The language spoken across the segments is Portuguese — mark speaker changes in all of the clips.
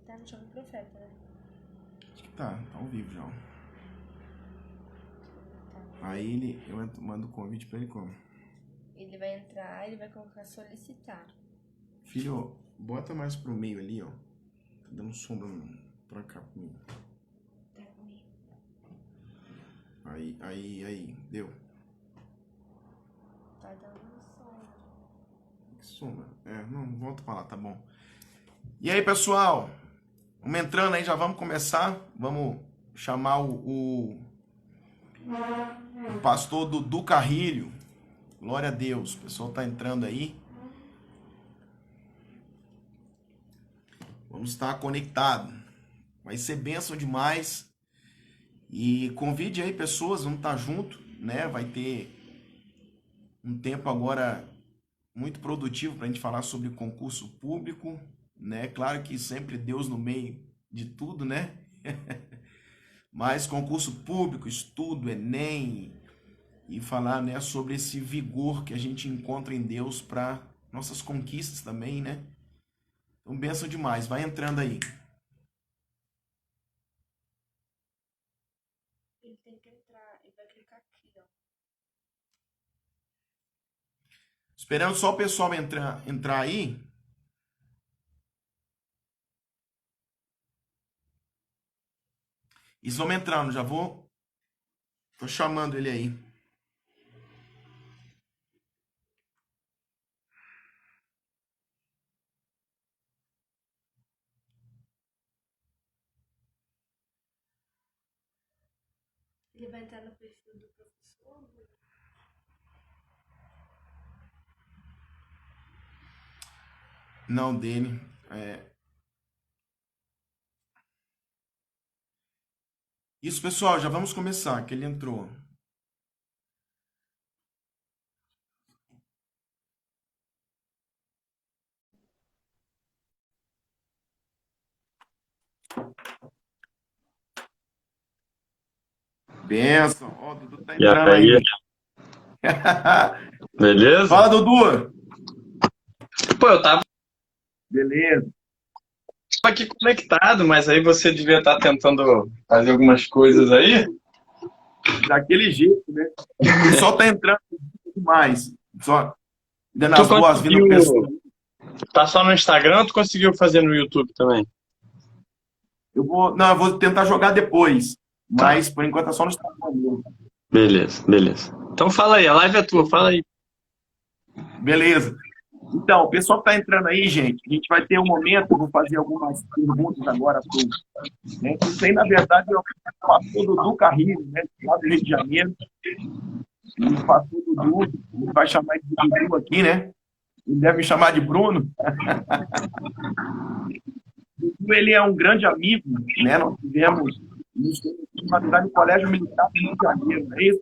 Speaker 1: Tá no Jovem Profeta, né?
Speaker 2: Acho que tá ao vivo já.
Speaker 1: Tá.
Speaker 2: Aí eu mando o convite pra ele como?
Speaker 1: Ele vai entrar, ele vai colocar solicitar.
Speaker 2: Filho, bota mais pro meio ali, ó. Tá dando sombra pra cá comigo.
Speaker 1: Tá comigo.
Speaker 2: Aí, deu.
Speaker 1: Tá dando sombra.
Speaker 2: Que sombra? Não, volta pra lá, tá bom. E aí, pessoal? Vamos entrando aí, já vamos começar. Vamos chamar o pastor Dudu Carrilho. Glória a Deus. O pessoal tá entrando aí. Vamos estar conectado. Vai ser bênção demais. E convide aí pessoas, vamos estar junto, né? Vai ter um tempo agora muito produtivo para a gente falar sobre concurso público, né? Claro que sempre Deus no meio de tudo, né? Mas concurso público, estudo, Enem, e falar, né, sobre esse vigor que a gente encontra em Deus para nossas conquistas também, né? Então, benção demais. Vai entrando aí.
Speaker 1: Ele tem que entrar, ele vai clicar aqui, ó.
Speaker 2: Esperando só o pessoal entrar aí. Eles vão entrando, já vou. Tô chamando ele aí.
Speaker 1: Ele vai entrar no perfil do professor.
Speaker 2: Não, dele. Isso, pessoal, já vamos começar, que ele entrou. Benção. Ó, o Dudu tá
Speaker 3: E
Speaker 2: entrando
Speaker 3: aí,
Speaker 2: aí.
Speaker 3: beleza?
Speaker 2: Fala, Dudu.
Speaker 3: Pô, eu tava
Speaker 2: Beleza.
Speaker 3: aqui conectado, mas aí você devia estar tentando fazer algumas coisas aí.
Speaker 2: Daquele jeito, né? O pessoal tá entrando demais. Só dando
Speaker 3: Tu
Speaker 2: as boas-vindas pro pessoal.
Speaker 3: conseguiu. Tá só no Instagram ou tu conseguiu fazer no YouTube também?
Speaker 2: Eu vou tentar jogar depois. Mas, por enquanto, é só no Instagram mesmo.
Speaker 3: Beleza. Então fala aí, a live é tua, fala aí.
Speaker 2: Beleza. Então, o pessoal que tá entrando aí, gente, a gente vai ter um momento, eu vou fazer algumas perguntas agora pro, né? Isso aí, na verdade, é o pastor Dudu Carrilho, né? Lá do Rio de Janeiro. E o pastor Dudu, ele vai chamar de Dudu aqui, né? Ele deve me chamar de Bruno. Dudu, ele é um grande amigo, né? Nós tivemos uma amizade no Colégio Militar do Rio de Janeiro, não é isso?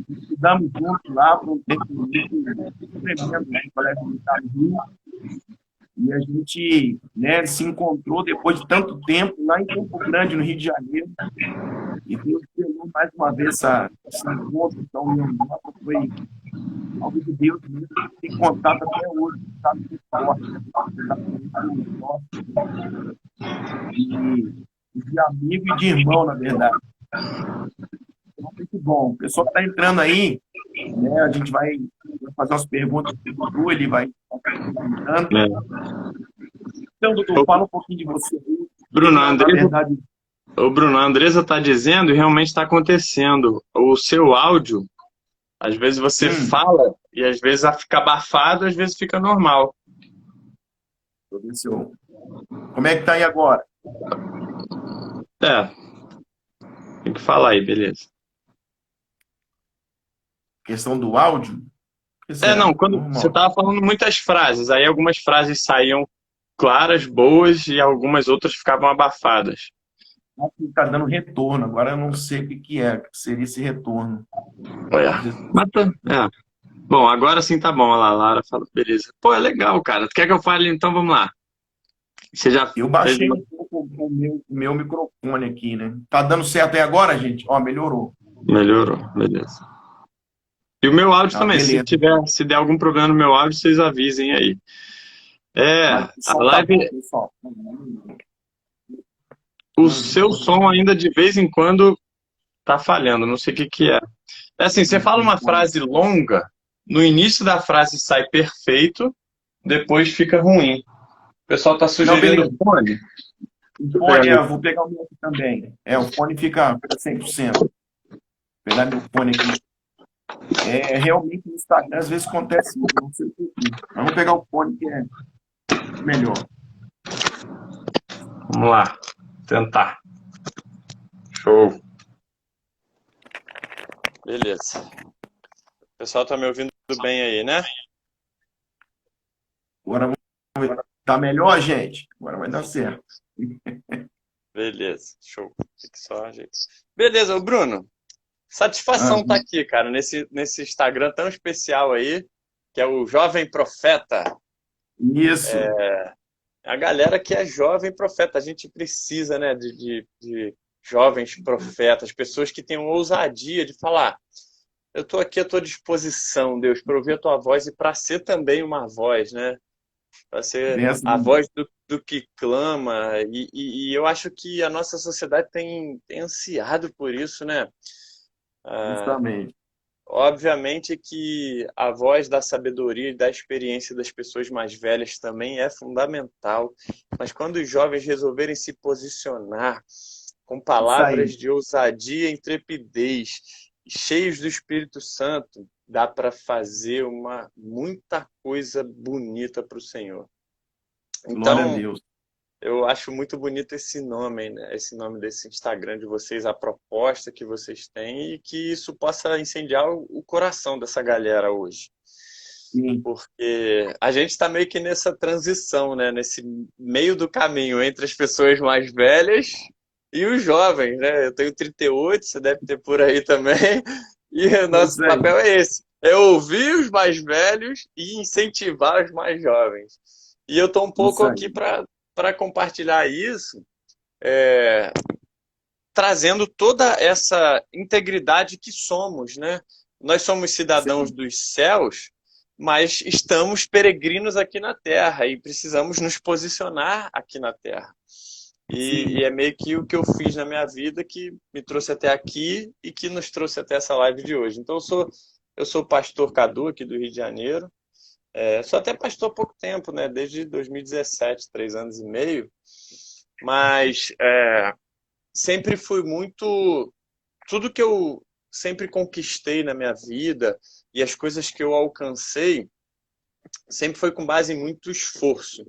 Speaker 2: Estudamos juntos lá por um tempo muito tremendo, né? No Colégio Militar do Rio. E a gente, né, se encontrou depois de tanto tempo lá em Campo Grande, no Rio de Janeiro. E Deus pegou mais uma vez esse encontro, então, foi algo de Deus mesmo, que tem contato até hoje, sabe, muito forte, né? De amigo e de irmão, na verdade. Então, muito bom. O pessoal que está entrando aí, né, a gente vai fazer umas perguntas para o Dudu, ele vai perguntando. Então, Dudu, fala um pouquinho de você.
Speaker 3: Bruno,
Speaker 2: na verdade,
Speaker 3: a Andresa está dizendo e realmente está acontecendo. O seu áudio, às vezes você fala e às vezes fica abafado, às vezes fica normal.
Speaker 2: Como é que tá aí agora?
Speaker 3: Tem que falar aí, beleza.
Speaker 2: Questão do áudio?
Speaker 3: Quando você estava falando muitas frases, aí algumas frases saíam claras, boas, e algumas outras ficavam abafadas.
Speaker 2: Está dando retorno, agora eu não sei o que seria esse retorno.
Speaker 3: Bom, agora sim tá bom. Olha lá, a Lara fala, beleza. Pô, é legal, cara. Tu quer que eu fale? Então vamos lá.
Speaker 2: Eu baixei um pouco o meu microfone aqui, né? Tá dando certo aí agora, gente? Ó, melhorou.
Speaker 3: Melhorou, beleza. E o meu áudio também,
Speaker 2: beleza.
Speaker 3: se der algum problema no meu áudio, vocês avisem aí. É,
Speaker 2: Mas o
Speaker 3: a
Speaker 2: som tá bom,
Speaker 3: live,
Speaker 2: pessoal.
Speaker 3: o seu som ainda de vez em quando tá falhando, não sei o que que é. É assim, você fala uma frase longa, no início da frase sai perfeito, depois fica ruim. O pessoal tá
Speaker 2: Não,
Speaker 3: sugerindo
Speaker 2: beleza.
Speaker 3: fone.
Speaker 2: O
Speaker 3: Deixa eu pegar
Speaker 2: fone,
Speaker 3: meu.
Speaker 2: eu vou pegar o meu aqui também. O fone fica 100%. Vou pegar meu fone aqui. Realmente no Instagram às vezes acontece isso, não sei por quê. Mas vou pegar o fone que é melhor.
Speaker 3: Vamos lá, tentar. Show. Beleza. O pessoal tá me ouvindo bem aí, né?
Speaker 2: Agora vamos ver. Tá melhor, gente? Agora vai dar certo.
Speaker 3: Beleza, show. Fique só, gente. Beleza, ô Bruno.
Speaker 2: Ah,
Speaker 3: Satisfação estar aqui, cara, nesse Instagram tão especial aí, que é o Jovem Profeta.
Speaker 2: isso.
Speaker 3: A galera que é jovem profeta, a gente precisa, né, de jovens profetas, pessoas que tenham ousadia de falar: eu estou aqui à tua disposição, Deus, para ouvir a tua voz e para ser também uma voz, né? Para ser a
Speaker 2: Benção,
Speaker 3: voz do que clama. E eu acho que a nossa sociedade tem ansiado por isso, né?
Speaker 2: justamente.
Speaker 3: Obviamente que a voz da sabedoria e da experiência das pessoas mais velhas também é fundamental, mas quando os jovens resolverem se posicionar com
Speaker 2: Isso
Speaker 3: palavras
Speaker 2: aí.
Speaker 3: de ousadia e intrepidez, cheios do Espírito Santo, dá para fazer muita coisa bonita para o Senhor.
Speaker 2: Glória a
Speaker 3: Então,
Speaker 2: Deus.
Speaker 3: eu acho muito bonito esse nome, né? Esse nome desse Instagram de vocês, a proposta que vocês têm e que isso possa incendiar o coração dessa galera hoje.
Speaker 2: Sim,
Speaker 3: Porque a gente está meio que nessa transição, né? Nesse meio do caminho entre as pessoas mais velhas e os jovens, né? Eu tenho 38, você deve ter por aí também. E o
Speaker 2: é
Speaker 3: nosso
Speaker 2: isso aí.
Speaker 3: papel é esse: é ouvir os mais velhos e incentivar os mais jovens. E eu estou um pouco
Speaker 2: Isso
Speaker 3: aqui
Speaker 2: aí.
Speaker 3: para compartilhar isso, trazendo toda essa integridade que somos, né? Nós somos cidadãos
Speaker 2: Sim,
Speaker 3: dos céus, mas estamos peregrinos aqui na Terra e precisamos nos posicionar aqui na Terra. E
Speaker 2: sim.
Speaker 3: é meio que o que eu fiz na minha vida que me trouxe até aqui e que nos trouxe até essa live de hoje. Então eu sou pastor Cadu aqui do Rio de Janeiro. Sou até pastor há pouco tempo, né? Desde 2017, 3 anos e meio. Mas sempre fui muito. Tudo que eu sempre conquistei na minha vida e as coisas que eu alcancei sempre foi com base em muito esforço.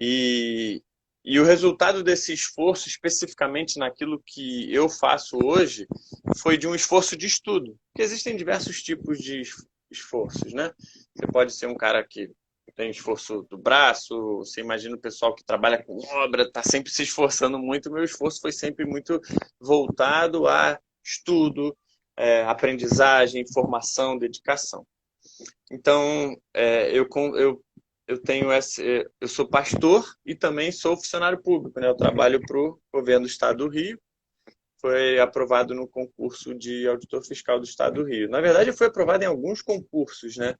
Speaker 3: E, e o resultado desse esforço, especificamente naquilo que eu faço hoje, foi de um esforço de estudo. Porque existem diversos tipos de esforços, né? Você pode ser um cara que tem esforço do braço, você imagina o pessoal que trabalha com obra, está sempre se esforçando muito. O meu esforço foi sempre muito voltado a estudo, aprendizagem, formação, dedicação. Então, eu tenho eu sou pastor e também sou funcionário público, né? Eu trabalho para o governo do Estado do Rio. Foi aprovado no concurso de auditor fiscal do Estado do Rio. Na verdade, foi aprovado em alguns concursos, né?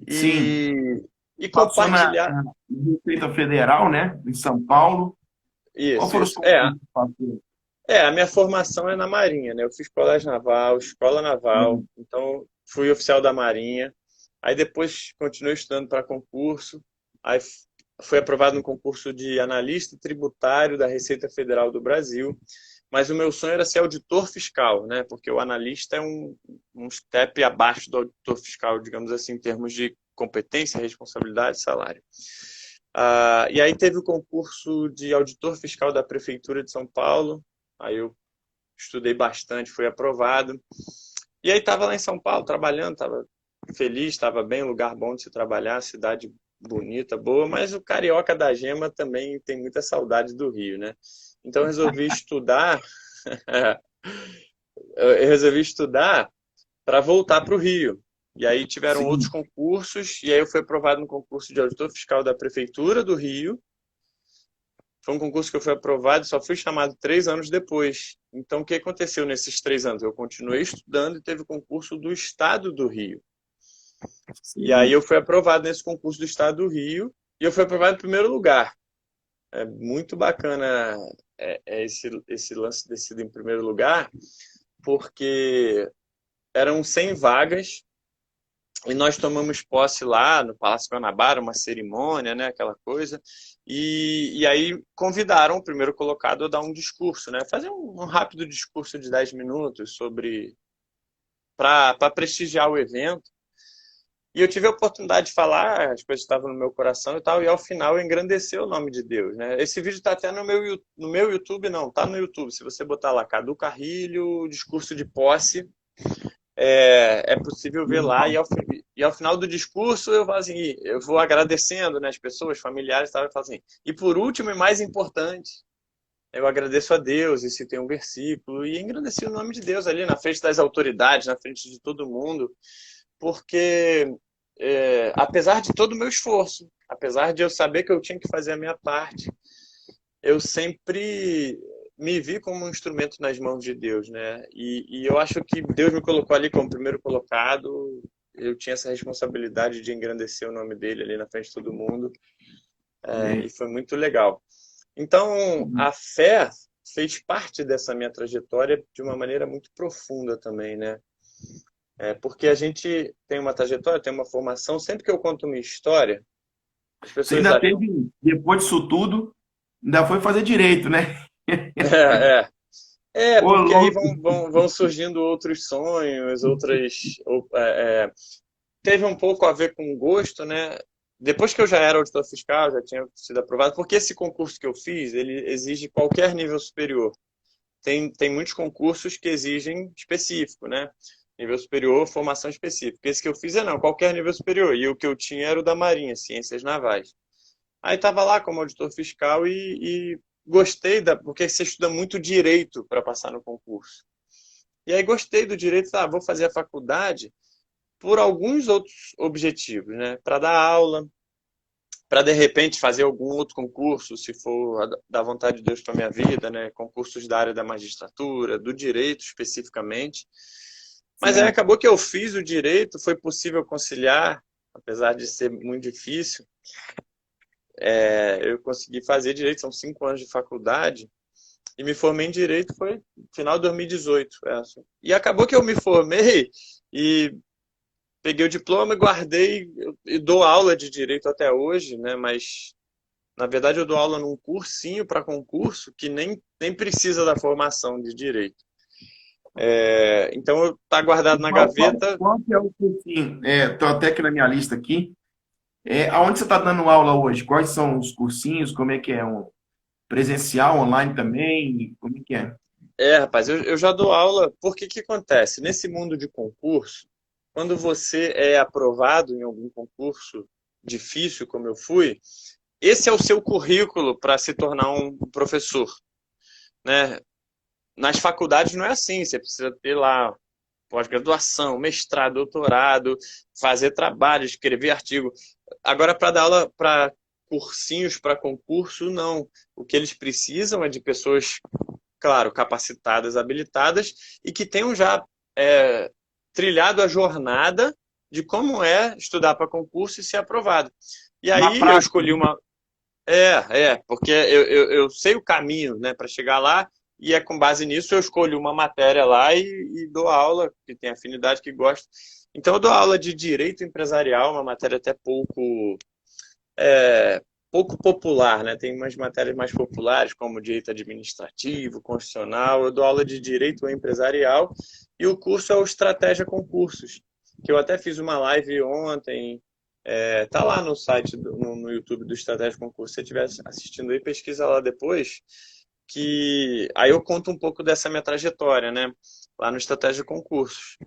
Speaker 2: Sim.
Speaker 3: E, e
Speaker 2: Passou
Speaker 3: compartilhar
Speaker 2: na Receita Federal, né? Em São Paulo. Qual
Speaker 3: isso,
Speaker 2: foram os
Speaker 3: isso.
Speaker 2: concursos que passou?
Speaker 3: A minha formação é na Marinha, né? Eu fiz colégio naval, escola naval, então fui oficial da Marinha. Aí depois continuei estudando para concurso. Aí fui aprovado no concurso de analista tributário da Receita Federal do Brasil. Mas o meu sonho era ser auditor fiscal, né? Porque o analista é um step abaixo do auditor fiscal, digamos assim, em termos de competência, responsabilidade e salário. E aí teve o concurso de auditor fiscal da Prefeitura de São Paulo. Aí eu estudei bastante, fui aprovado. E aí estava lá em São Paulo trabalhando, estava feliz, estava bem, lugar bom de se trabalhar, cidade bonita, boa, mas o carioca da gema também tem muita saudade do Rio, né? Então eu resolvi estudar para voltar para o Rio. E aí tiveram outros
Speaker 2: Sim.
Speaker 3: concursos, e aí eu fui aprovado no concurso de auditor fiscal da Prefeitura do Rio. Foi um concurso que eu fui aprovado e só fui chamado 3 anos depois. Então, o que aconteceu nesses 3 anos? Eu continuei estudando e teve o concurso do Estado do Rio. E aí
Speaker 2: Sim.
Speaker 3: eu fui aprovado nesse concurso do Estado do Rio E eu fui aprovado em primeiro lugar. É muito bacana esse lance de ter sido em primeiro lugar, porque eram 100 vagas e nós tomamos posse lá no Palácio Guanabara, uma cerimônia, né, aquela coisa. E aí convidaram o primeiro colocado a dar um discurso, né, fazer um rápido discurso de 10 minutos sobre para prestigiar o evento. E eu tive a oportunidade de falar, as coisas estavam no meu coração e tal, e ao final engrandecer o nome de Deus, né? Esse vídeo está até no meu YouTube, não, tá no YouTube. Se você botar lá, Cadu Carrilho, discurso de posse, é possível ver lá. E ao final do discurso eu falo assim, eu vou agradecendo, né, as pessoas, familiares e tal, eu falo assim, e por último e mais importante, eu agradeço a Deus, e citei um versículo, e engrandeci o nome de Deus ali na frente das autoridades, na frente de todo mundo, porque apesar de todo o meu esforço, apesar de eu saber que eu tinha que fazer a minha parte, eu sempre me vi como um instrumento nas mãos de Deus, né? E eu acho que Deus me colocou ali como primeiro colocado, eu tinha essa responsabilidade de engrandecer o nome dele ali na frente de todo mundo, e
Speaker 2: Amém.
Speaker 3: foi muito legal. Então, a fé fez parte dessa minha trajetória de uma maneira muito profunda também, né? Porque a gente tem uma trajetória, tem uma formação. Sempre que eu conto uma história, as
Speaker 2: Você
Speaker 3: pessoas
Speaker 2: ainda
Speaker 3: acham.
Speaker 2: teve, depois disso tudo, ainda foi fazer direito, né?
Speaker 3: É,
Speaker 2: Ô,
Speaker 3: porque aí
Speaker 2: louco.
Speaker 3: vão surgindo outros sonhos, outras. Teve um pouco a ver com gosto, né? Depois que eu já era auditor fiscal, já tinha sido aprovado, porque esse concurso que eu fiz, ele exige qualquer nível superior. Tem muitos concursos que exigem específico, né? Nível superior, formação específica. Esse que eu fiz não, qualquer nível superior. E o que eu tinha era o da Marinha, Ciências Navais. Aí estava lá como auditor fiscal e gostei porque você estuda muito direito para passar no concurso. E aí gostei do direito, vou fazer a faculdade por alguns outros objetivos, né? Para dar aula, para de repente fazer algum outro concurso, se for da vontade de Deus para minha vida, né? Concursos da área da magistratura, do direito especificamente. Mas aí
Speaker 2: Certo.
Speaker 3: acabou que eu fiz o direito, foi possível conciliar, apesar de ser muito difícil. Eu consegui fazer direito, são 5 anos de faculdade, e me formei em direito foi no final de 2018. E acabou que eu me formei e peguei o diploma, guardei e dou aula de direito até hoje, né? Mas na verdade eu dou aula num cursinho para concurso que nem precisa da formação de direito. Então está guardado na gaveta.
Speaker 2: Qual que é o cursinho? Tô até aqui na minha lista aqui. Aonde você está dando aula hoje? Quais são os cursinhos? Como é que é? Presencial, online também? Como é que é?
Speaker 3: Rapaz, eu já dou aula. Porque que acontece? Nesse mundo de concurso, quando você é aprovado em algum concurso difícil, como eu fui, esse é o seu currículo para se tornar um professor, né? Nas faculdades não é assim, você precisa ter lá pós-graduação, mestrado, doutorado, fazer trabalho, escrever artigo. Agora, para dar aula para cursinhos para concurso, não. O que eles precisam é de pessoas, claro, capacitadas, habilitadas e que tenham já trilhado a jornada de como é estudar para concurso e ser aprovado. E
Speaker 2: Na
Speaker 3: aí eu
Speaker 2: prática,
Speaker 3: escolhi
Speaker 2: né?
Speaker 3: uma. Porque eu sei o caminho, né, para chegar lá, e com base nisso eu escolho uma matéria lá e dou aula, que tem afinidade, que gosto. Então eu dou aula de direito empresarial, uma matéria até pouco popular, né? Tem umas matérias mais populares, como direito administrativo, constitucional. Eu dou aula de direito empresarial e o curso é o Estratégia Concursos, que eu até fiz uma live ontem. Tá lá no site, no YouTube do Estratégia Concurso. Se você estiver assistindo aí, pesquisa lá depois, que aí eu conto um pouco dessa minha trajetória, né? Lá no Estratégia Concursos.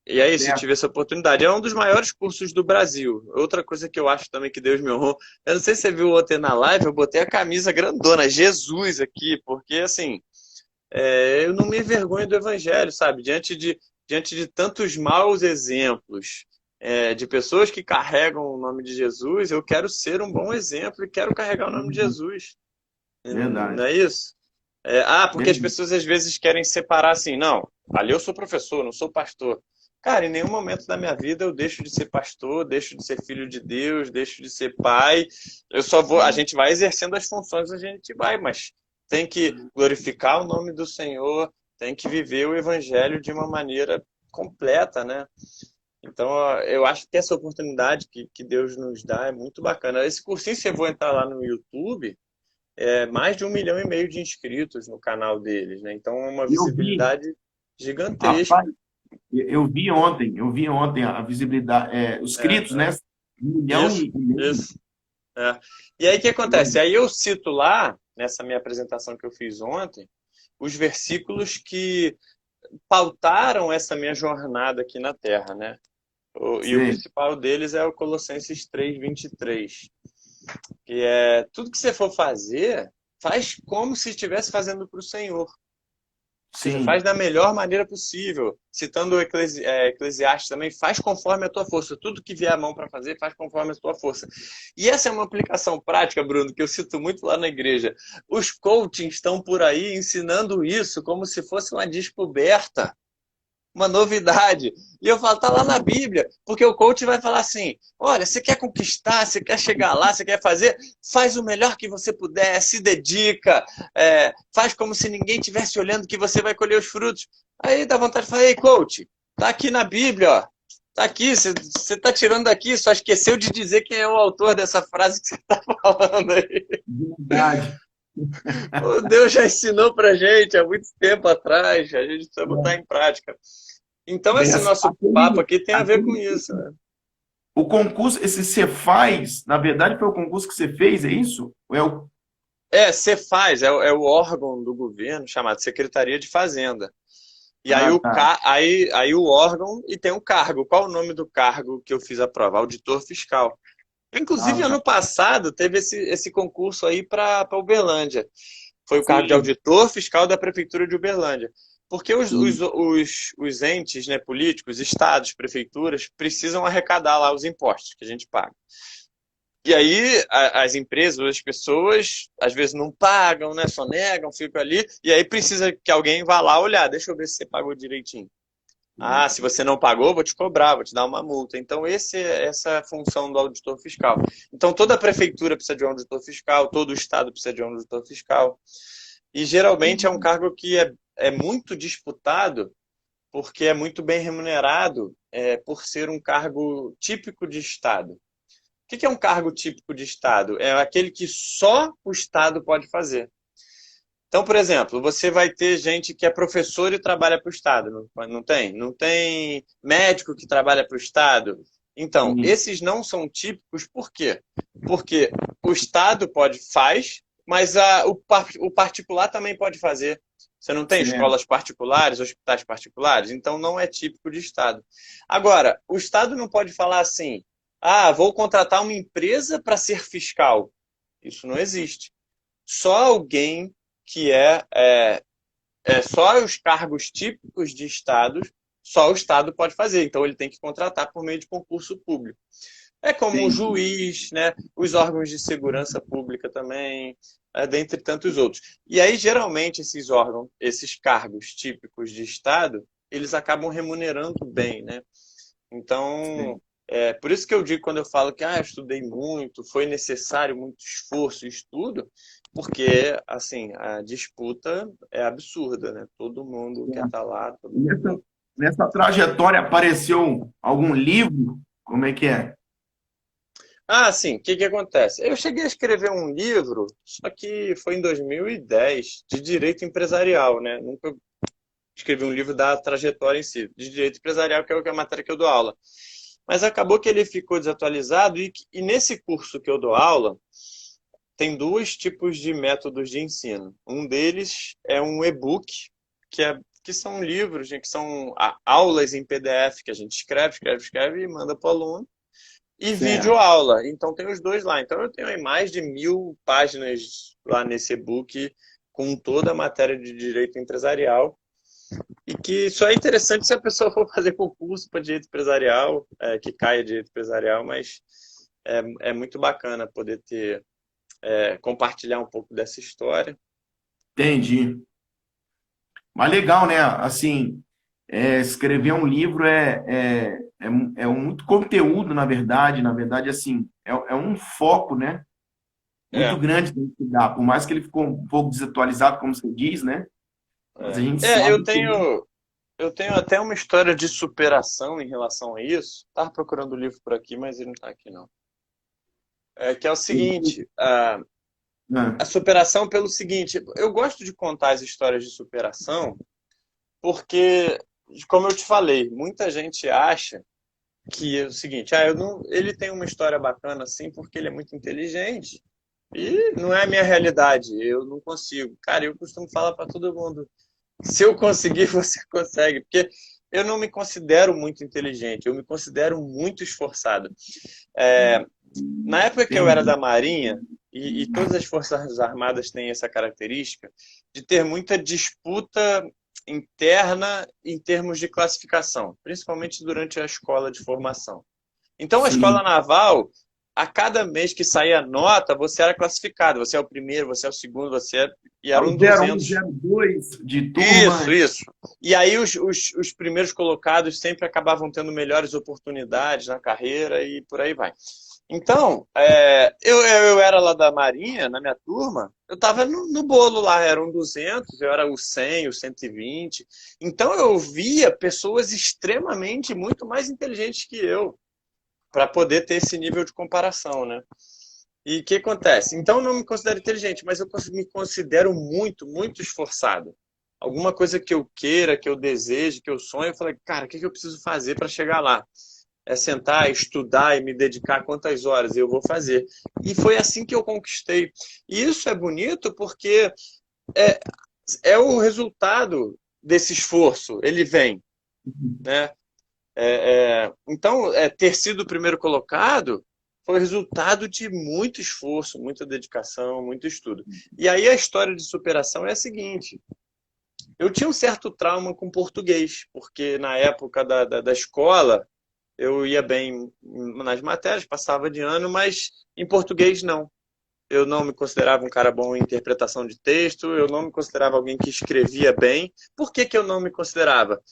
Speaker 3: E é isso, eu tive
Speaker 2: Certo.
Speaker 3: essa oportunidade. É um dos maiores cursos do Brasil. Outra coisa que eu acho também que Deus me honrou. Eu não sei se você viu ontem na live, eu botei a camisa grandona, Jesus aqui, porque assim, eu não me envergonho do Evangelho, sabe? Diante de tantos maus exemplos, de pessoas que carregam o nome de Jesus, eu quero ser um bom exemplo e quero carregar o nome de Jesus. Não
Speaker 2: Verdade.
Speaker 3: é isso? Porque as
Speaker 2: Verdade.
Speaker 3: pessoas às vezes querem separar assim, não, ali eu sou professor, não sou pastor. Cara, em nenhum momento da minha vida eu deixo de ser pastor, deixo de ser filho de Deus, deixo de ser pai. Eu só vou, a gente vai exercendo as funções, a gente vai, mas tem que glorificar o nome do Senhor, tem que viver o evangelho de uma maneira completa, né? Então, ó, eu acho que essa oportunidade que Deus nos dá é muito bacana. Esse cursinho, se eu vou entrar lá no YouTube, é mais de 1,5 milhão de inscritos no canal deles, né? Então, é uma
Speaker 2: Eu vi,
Speaker 3: visibilidade gigantesca.
Speaker 2: rapaz, eu vi ontem a visibilidade, os
Speaker 3: É,
Speaker 2: inscritos, né?
Speaker 3: é.
Speaker 2: 1 milhão
Speaker 3: Isso,
Speaker 2: e meio.
Speaker 3: isso. É. E aí, o que acontece? Aí eu cito lá, nessa minha apresentação que eu fiz ontem, os versículos que pautaram essa minha jornada aqui na Terra, né? E o
Speaker 2: Sei.
Speaker 3: principal deles é o Colossenses 3:23, que é tudo que você for fazer, faz como se estivesse fazendo para o Senhor. Ou seja, faz
Speaker 2: Sim.
Speaker 3: da melhor maneira possível. Citando o Eclesiastes também, faz conforme a tua força. Tudo que vier à mão para fazer, faz conforme a tua força. E essa é uma aplicação prática, Bruno, que eu cito muito lá na igreja. Os coachings estão por aí ensinando isso como se fosse uma descoberta, uma novidade. E eu falo, tá lá na Bíblia, porque o coach vai falar assim: olha, você quer conquistar, você quer chegar lá, você quer fazer, faz o melhor que você puder, se dedica, faz como se ninguém estivesse olhando que você vai colher os frutos. Aí dá vontade de falar: ei, coach, tá aqui na Bíblia, ó. Tá aqui, você tá tirando daqui, só esqueceu de dizer quem é o autor dessa frase que você tá falando aí.
Speaker 2: Verdade.
Speaker 3: O Deus já ensinou pra gente há muito tempo atrás, a gente precisa botar em prática. Então, esse
Speaker 2: Dessa-
Speaker 3: nosso papo aqui tem a ver com isso, né?
Speaker 2: O concurso, esse você faz, na verdade, foi o concurso que você fez, é isso? Ou é o...
Speaker 3: Cefaz é o órgão do governo chamado Secretaria de Fazenda. E aí
Speaker 2: Ah,
Speaker 3: o,
Speaker 2: tá.
Speaker 3: aí o órgão e tem um cargo. Qual o nome do cargo que eu fiz a prova? Auditor fiscal.
Speaker 2: Ah,
Speaker 3: Inclusive,
Speaker 2: tá.
Speaker 3: ano passado, teve esse concurso aí para Uberlândia. Foi o cargo de
Speaker 2: Sim,
Speaker 3: auditor fiscal da Prefeitura de Uberlândia. Porque
Speaker 2: sim.
Speaker 3: os entes, né, políticos, estados, prefeituras, precisam arrecadar lá os impostos que a gente paga. E aí as empresas, as pessoas, às vezes não pagam, né, só negam, ficam ali, e aí precisa que alguém vá lá olhar, deixa eu ver se você pagou direitinho. Ah, se você não pagou, vou te cobrar, vou te dar uma multa. Então, essa é a função do auditor fiscal. Então, toda a prefeitura precisa de um auditor fiscal, todo o estado precisa de um auditor fiscal. E geralmente é um cargo que é muito disputado, porque é muito bem remunerado, por ser um cargo típico de estado. O que é um cargo típico de estado? É aquele que só o estado pode fazer. Então, por exemplo, você vai ter gente que é professor e trabalha para o Estado, não tem? Não tem médico que trabalha para o Estado. Então,
Speaker 2: Sim,
Speaker 3: esses não são típicos, por quê? Porque o Estado faz, mas o particular também pode fazer. Você não tem
Speaker 2: certo.
Speaker 3: escolas particulares, hospitais particulares, então não é típico de Estado. Agora, o Estado não pode falar assim: ah, vou contratar uma empresa para ser fiscal. Isso não existe. Só alguém que só os cargos típicos de estados, só o estado pode fazer. Então ele tem que contratar por meio de concurso público. É como o
Speaker 2: Entendi.
Speaker 3: juiz, né? Os órgãos de segurança pública também, dentre tantos outros. E aí, geralmente, esses órgãos, esses cargos típicos de estado, eles acabam remunerando bem, né?
Speaker 2: Sim.
Speaker 3: Então, por isso que eu digo quando eu falo que eu estudei muito, foi necessário muito esforço e estudo, porque, assim, a disputa é absurda, né? Todo mundo quer estar lá, todo
Speaker 2: Nessa,
Speaker 3: mundo...
Speaker 2: nessa trajetória apareceu algum livro? Como é que é?
Speaker 3: Ah, sim, o que que acontece? Eu cheguei a escrever um livro, só que foi em 2010, de direito empresarial, né? Nunca escrevi um livro da trajetória em si, de direito empresarial, que é a matéria que eu dou aula. Mas acabou que ele ficou desatualizado e nesse curso que eu dou aula, tem dois tipos de métodos de ensino. Um deles é um e-book, que são livros, né, que são aulas em PDF, que a gente escreve e manda para o aluno. E
Speaker 2: Certo.
Speaker 3: videoaula. Então tem os dois lá. Então eu tenho aí mais de 1.000 páginas lá nesse e-book com toda a matéria de direito empresarial. E que só é interessante se a pessoa for fazer concurso para direito empresarial, que caia direito empresarial, mas é muito bacana poder compartilhar um pouco dessa história.
Speaker 2: Entendi. Mas legal, né? Assim, escrever um livro é muito conteúdo, na verdade, assim, é um foco, né, muito
Speaker 3: É,
Speaker 2: grande que a gente dá, por mais que ele ficou um pouco desatualizado, como você diz, né, mas a gente
Speaker 3: eu
Speaker 2: sabe que...
Speaker 3: tenho até uma história de superação em relação a isso. Tava procurando o livro por aqui, mas ele não está aqui não. Que é o seguinte, a
Speaker 2: Ah,
Speaker 3: superação pelo seguinte, eu gosto de contar as histórias de superação porque, como eu te falei, muita gente acha que é o seguinte, eu não, ele tem uma história bacana assim porque ele é muito inteligente e não é a minha realidade, eu não consigo. Cara, eu costumo falar para todo mundo, se eu conseguir, você consegue, porque eu não me considero muito inteligente, eu me considero muito esforçado. É, Na época que eu era
Speaker 2: entendi.
Speaker 3: da Marinha, e todas as Forças Armadas têm essa característica de ter muita disputa interna em termos de classificação, principalmente durante a escola de formação. Então, a escola
Speaker 2: Sim.
Speaker 3: naval, a cada mês que saía nota, você era classificado. Você é o primeiro, você é o segundo, e
Speaker 2: É o
Speaker 3: eram
Speaker 2: 01,
Speaker 3: 200.
Speaker 2: 02 de
Speaker 3: Isso,
Speaker 2: turma.
Speaker 3: isso. E aí os primeiros colocados sempre acabavam tendo melhores oportunidades na carreira e por aí vai. Então, eu era lá da Marinha, na minha turma, eu estava no bolo lá, eram 200, eu era o 100, o 120. Então, eu via pessoas extremamente, muito mais inteligentes que eu, para poder ter esse nível de comparação, né? E o que acontece? Então, eu não me considero inteligente, mas eu me considero muito, muito esforçado. Alguma coisa que eu queira, que eu deseje, que eu sonho, eu falei, cara, o que eu preciso fazer para chegar lá? É sentar, estudar e me dedicar quantas horas eu vou fazer. E foi assim que eu conquistei. E isso é bonito porque é, é o resultado desse esforço. Ele vem, né? Então, ter sido o primeiro colocado foi resultado de muito esforço, muita dedicação, muito estudo. E aí a história de superação é a seguinte: eu tinha um certo trauma com português, porque na época da escola eu ia bem nas matérias, passava de ano, mas em português não. Eu não me considerava um cara bom em interpretação de texto, eu não me considerava alguém que escrevia bem. Por que, que eu não me considerava?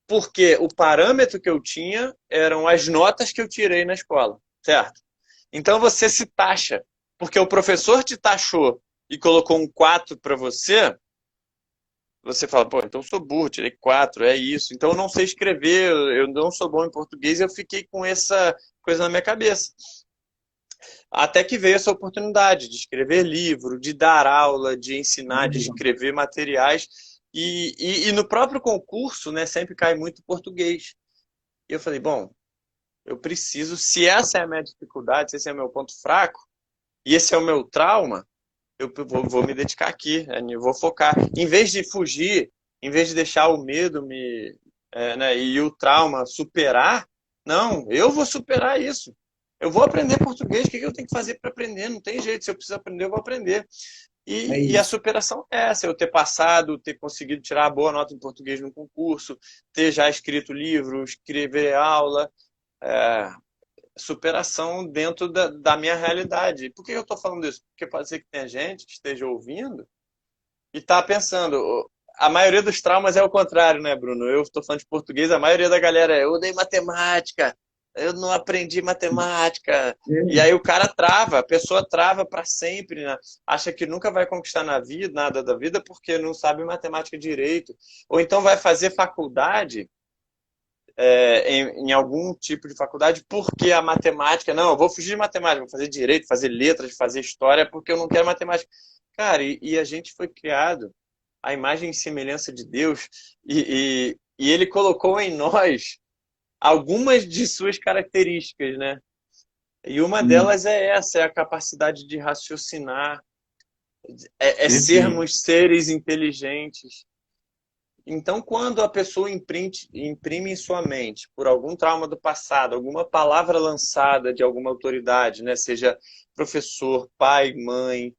Speaker 3: Porque o parâmetro que eu tinha eram as notas que eu tirei na escola, certo? Então você se taxa, porque o professor te taxou e colocou um 4 para você, você fala, pô, então eu sou burro, tirei 4, é isso. Então eu não sei escrever, eu não sou bom em português, e eu fiquei com essa coisa na minha cabeça. Até que veio essa oportunidade de escrever livro, de dar aula, de ensinar, de escrever materiais. E no próprio concurso, né, sempre cai muito português. E eu falei, bom, eu preciso, se essa é a minha dificuldade, se esse é o meu ponto fraco, e esse é o meu trauma, eu vou me dedicar aqui, eu vou focar. Em vez de fugir, em vez de deixar o medo né, e o trauma superar, não, eu vou superar isso. Eu vou aprender português, o que eu tenho que fazer para aprender? Não tem jeito, se eu preciso aprender, eu vou aprender.
Speaker 2: É
Speaker 3: E a
Speaker 2: isso.
Speaker 3: superação é essa, eu ter passado, ter conseguido tirar a boa nota em português no concurso, ter já escrito livro, escrever aula, é, superação dentro da minha realidade. Por que eu estou falando isso? Porque pode ser que tenha gente que esteja ouvindo e está pensando. A maioria dos traumas é o contrário, né, Bruno? Eu estou falando de português, a maioria da galera é: eu odeio matemática, eu não aprendi matemática. E
Speaker 2: É,
Speaker 3: aí o cara trava, a pessoa trava para sempre, né? Acha que nunca vai conquistar na vida, nada da vida, porque não sabe matemática direito. Ou então vai fazer faculdade em algum tipo de faculdade, porque a matemática, não, eu vou fugir de matemática, vou fazer direito, fazer letras, fazer história, porque eu não quero matemática. Cara, e a gente foi criado à imagem e semelhança de Deus, e ele colocou em nós algumas de suas características, né? E uma
Speaker 2: sim,
Speaker 3: delas é essa, é a capacidade de raciocinar, é
Speaker 2: perfeito.
Speaker 3: sermos seres inteligentes. Então, quando a pessoa imprime em sua mente, por algum trauma do passado, alguma palavra lançada de alguma autoridade, né, seja professor, pai, mãe,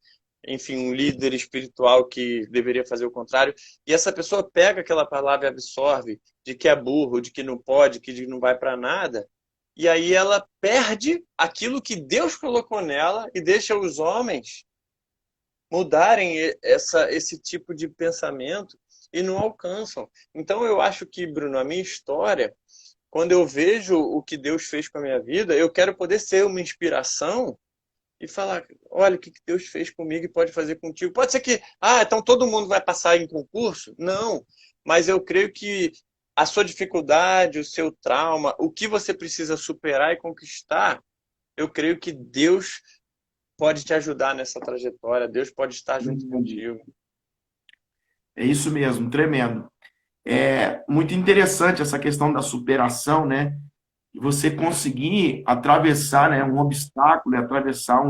Speaker 3: enfim, um líder espiritual que deveria fazer o contrário, e essa pessoa pega aquela palavra e absorve de que é burro, de que não pode, que não vai para nada, e aí ela perde aquilo que Deus colocou nela e deixa os homens mudarem esse tipo de pensamento e não alcançam. Então eu acho que, Bruno, a minha história, quando eu vejo o que Deus fez com a minha vida, eu quero poder ser uma inspiração e falar, olha o que Deus fez comigo e pode fazer contigo. Pode ser que, então todo mundo vai passar em concurso? Não, mas eu creio que a sua dificuldade, o seu trauma, o que você precisa superar e conquistar, eu creio que Deus pode te ajudar nessa trajetória, Deus pode estar junto contigo.
Speaker 2: É isso mesmo, tremendo. É muito interessante essa questão da superação, né? E você conseguir atravessar, né, um obstáculo, atravessar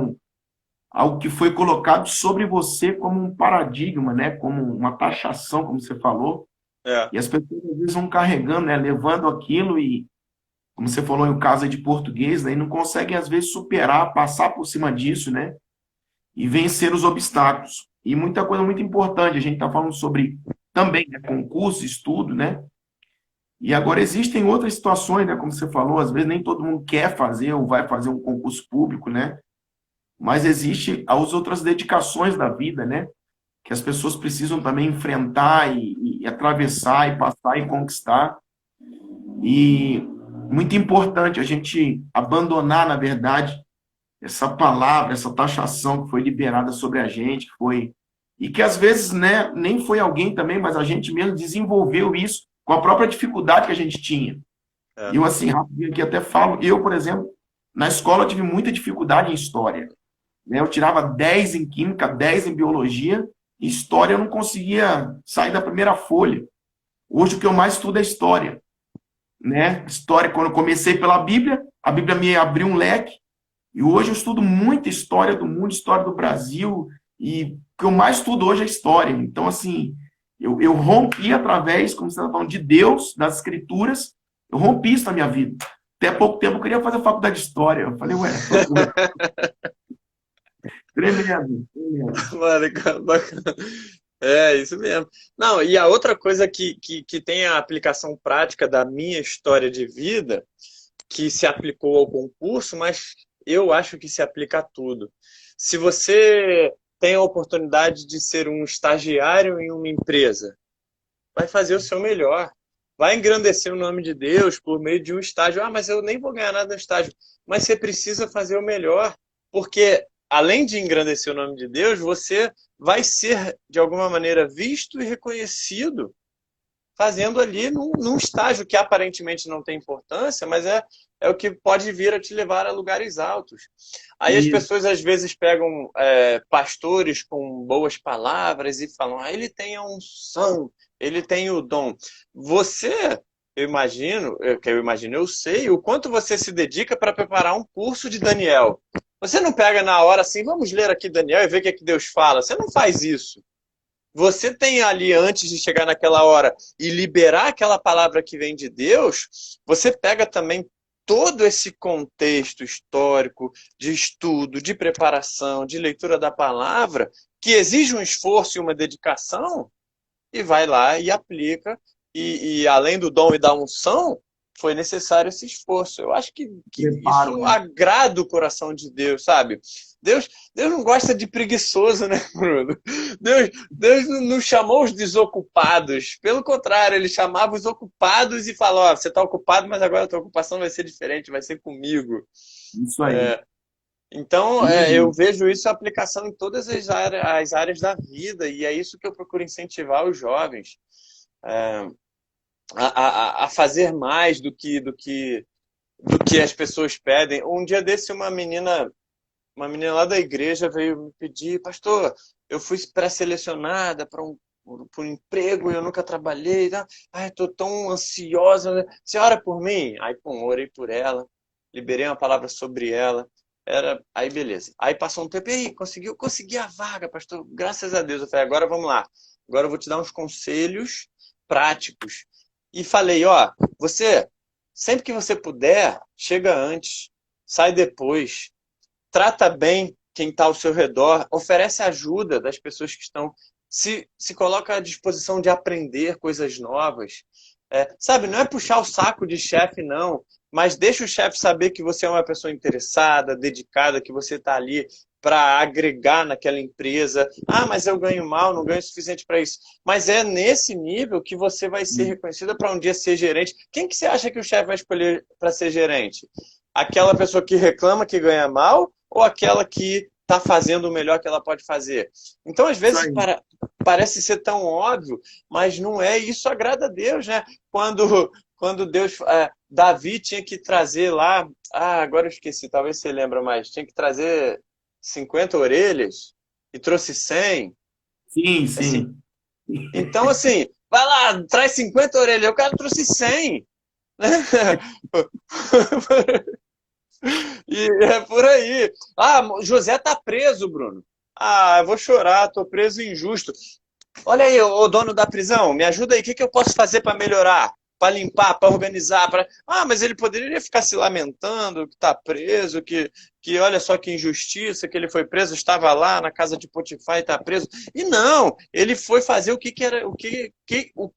Speaker 2: algo que foi colocado sobre você como um paradigma, né? Como uma taxação, como você falou.
Speaker 3: É,
Speaker 2: E as pessoas às vezes vão carregando, né? Levando aquilo e, como você falou em caso aí de português, né? E não conseguem às vezes superar, passar por cima disso, né? E vencer os obstáculos. E muita coisa muito importante, a gente está falando sobre também, né, concurso, estudo, né? E agora existem outras situações, né, como você falou, às vezes nem todo mundo quer fazer ou vai fazer um concurso público, né? Mas existe as outras dedicações da vida, né? Que as pessoas precisam também enfrentar e atravessar e passar e conquistar. E muito importante a gente abandonar, na verdade, essa palavra, essa taxação que foi liberada sobre a gente, que foi e que às vezes, né, nem foi alguém também, mas a gente mesmo desenvolveu isso com a própria dificuldade que a gente tinha. E
Speaker 3: é.
Speaker 2: eu assim, rapidinho aqui até falo, eu, por exemplo, na escola eu tive muita dificuldade em história, né? Eu tirava 10 em química, 10 em biologia, e história eu não conseguia sair da primeira folha. Hoje o que eu mais estudo é história, né? História, quando eu comecei pela Bíblia, a Bíblia me abriu um leque, e hoje eu estudo muita história do mundo, história do Brasil, e o que eu mais estudo hoje é história. Então, assim, eu rompi através, como você está falando, de Deus, das Escrituras, eu rompi isso na minha vida. Até pouco tempo eu queria fazer faculdade de História. Eu falei, ué, tremendo, tremendo.
Speaker 3: Mano, cara, bacana. É, isso mesmo. Não, e a outra coisa que tem a aplicação prática da minha história de vida, que se aplicou ao concurso, mas eu acho que se aplica a tudo. Se você tem a oportunidade de ser um estagiário em uma empresa, vai fazer o seu melhor. Vai engrandecer o nome de Deus por meio de um estágio. Mas eu nem vou ganhar nada no estágio. Mas você precisa fazer o melhor, porque além de engrandecer o nome de Deus, você vai ser, de alguma maneira, visto e reconhecido fazendo ali num estágio que aparentemente não tem importância, mas é o que pode vir a te levar a lugares altos. Aí as
Speaker 2: Isso,
Speaker 3: pessoas às vezes pegam pastores com boas palavras e falam, ele tem a unção, ele tem o dom. Você, eu sei o quanto você se dedica para preparar um curso de Daniel. Você não pega na hora assim, vamos ler aqui Daniel e ver o que é que Deus fala. Você não faz isso. Você tem ali, antes de chegar naquela hora e liberar aquela palavra que vem de Deus, você pega também todo esse contexto histórico de estudo, de preparação, de leitura da palavra, que exige um esforço e uma dedicação, e vai lá e aplica. E além do dom e da unção, foi necessário esse esforço. Eu acho que
Speaker 2: preparo,
Speaker 3: isso
Speaker 2: né?
Speaker 3: agrada o coração de Deus, sabe? Deus não gosta de preguiçoso, né, Bruno? Deus não chamou os desocupados. Pelo contrário, ele chamava os ocupados e falou: ó, você está ocupado, mas agora a tua ocupação vai ser diferente, vai ser comigo.
Speaker 2: Isso aí.
Speaker 3: Então, eu
Speaker 2: E,
Speaker 3: vejo isso a aplicação em todas as áreas da vida, e é isso que eu procuro incentivar os jovens a fazer mais do que as pessoas pedem. Um dia desse, uma menina lá da igreja veio me pedir, pastor, eu fui pré-selecionada para um emprego e eu nunca trabalhei. Tá? Ai, estou tão ansiosa. Né? Você ora por mim? Aí, pô, orei por ela, liberei uma palavra sobre ela. Aí, beleza. Aí passou um tempo, e aí, consegui a vaga, pastor, graças a Deus. Eu falei, agora vamos lá. Agora eu vou te dar uns conselhos práticos. E falei, ó, você, sempre que você puder, chega antes, sai depois, trata bem quem está ao seu redor, oferece ajuda das pessoas que estão, se coloca à disposição de aprender coisas novas. Sabe, não é puxar o saco de chefe, não, mas deixa o chefe saber que você é uma pessoa interessada, dedicada, que você está ali para agregar naquela empresa. Ah, mas eu ganho mal, não ganho o suficiente para isso. Mas é nesse nível que você vai ser reconhecida para um dia ser gerente. Quem que você acha que o chefe vai escolher para ser gerente? Aquela pessoa que reclama que ganha mal ou aquela que está fazendo o melhor que ela pode fazer? Então, às vezes, parece ser tão óbvio, mas não é. Isso agrada a Deus, né? Quando Deus... Davi tinha que trazer lá... Ah, agora eu esqueci, talvez você lembra mais. Tinha que trazer 50 orelhas e trouxe 100.
Speaker 2: Sim,
Speaker 3: Assim,
Speaker 2: sim.
Speaker 3: então, assim, vai lá, traz 50 orelhas. O cara trouxe 100. E é por aí. Ah, José tá preso, Bruno. Ah, eu vou chorar, tô preso injusto. Olha aí, o dono da prisão, me ajuda aí, o que que eu posso fazer para melhorar? Para limpar, para organizar, para... Ah, mas ele poderia ficar se lamentando que está preso, que olha só que injustiça, que ele foi preso, estava lá na casa de Potifar e está preso. E não, ele foi fazer o que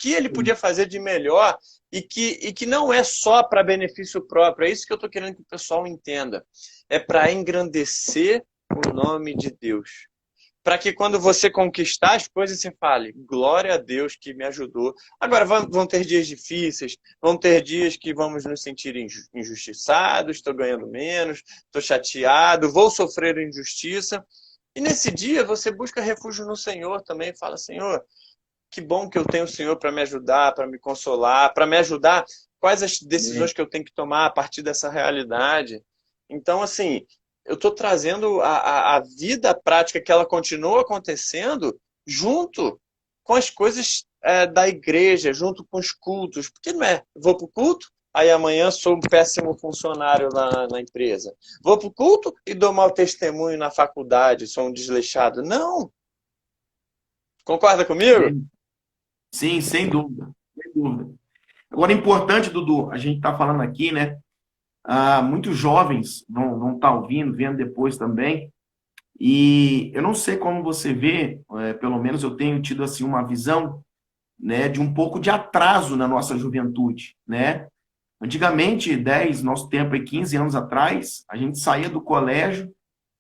Speaker 3: ele podia fazer de melhor e que não é só para benefício próprio. É isso que eu estou querendo que o pessoal entenda. É para engrandecer o nome de Deus. Para que quando você conquistar as coisas, você fale, glória a Deus que me ajudou. Agora, vão ter dias difíceis, vão ter dias que vamos nos sentir injustiçados, estou ganhando menos, estou chateado, vou sofrer injustiça. E nesse dia, você busca refúgio no Senhor também, fala, Senhor, que bom que eu tenho o Senhor para me ajudar, para me consolar, para me ajudar. Quais as decisões que eu tenho que tomar a partir dessa realidade? Então, assim, eu estou trazendo a vida prática que ela continua acontecendo junto com as coisas da igreja, junto com os cultos. Porque não é, vou para o culto, aí amanhã sou um péssimo funcionário na empresa. Vou para o culto e dou mau testemunho na faculdade, sou um desleixado. Não! Concorda comigo?
Speaker 2: Sim, sem dúvida. Sem dúvida. Agora, é importante, Dudu, a gente está falando aqui, né? Muitos jovens vão estar ouvindo, vendo depois também. E eu não sei como você vê, pelo menos eu tenho tido assim uma visão, né, de um pouco de atraso na nossa juventude, né? Antigamente, nosso tempo aí, 15 anos atrás, a gente saía do colégio,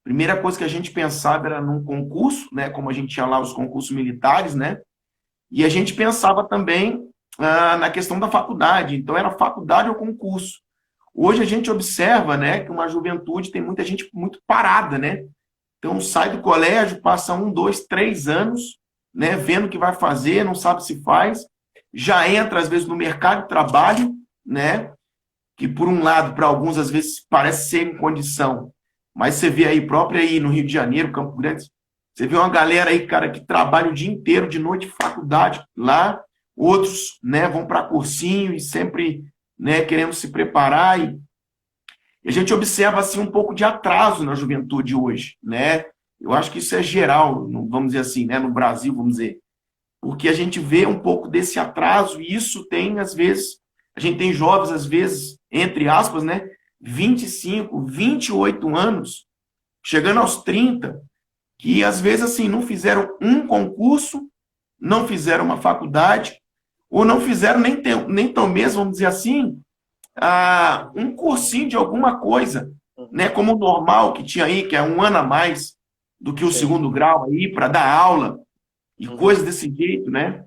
Speaker 2: primeira coisa que a gente pensava era num concurso, né, como a gente tinha lá os concursos militares, né? E a gente pensava também na questão da faculdade, então era faculdade ou concurso. Hoje a gente observa, né, que uma juventude tem muita gente muito parada, né? Então sai do colégio, passa 1, 2, 3 anos, né, vendo o que vai fazer, não sabe se faz, já entra às vezes no mercado de trabalho, né? Que por um lado, para alguns às vezes parece ser em condição, mas você vê aí próprio aí no Rio de Janeiro, Campo Grande, você vê uma galera aí, cara, que trabalha o dia inteiro, de noite, faculdade lá, outros, né, vão para cursinho e sempre, né, querendo se preparar e a gente observa assim um pouco de atraso na juventude hoje, né? Eu acho que isso é geral, vamos dizer assim, né, no Brasil, vamos dizer, porque a gente vê um pouco desse atraso e isso tem às vezes, a gente tem jovens às vezes, entre aspas, né, 25, 28 anos, chegando aos 30, que às vezes assim não fizeram um concurso, não fizeram uma faculdade ou não fizeram nem tão mesmo, vamos dizer assim, um cursinho de alguma coisa, né? Como o normal que tinha aí, que é 1 ano a mais do que o segundo grau aí, para dar aula e coisas desse jeito, né?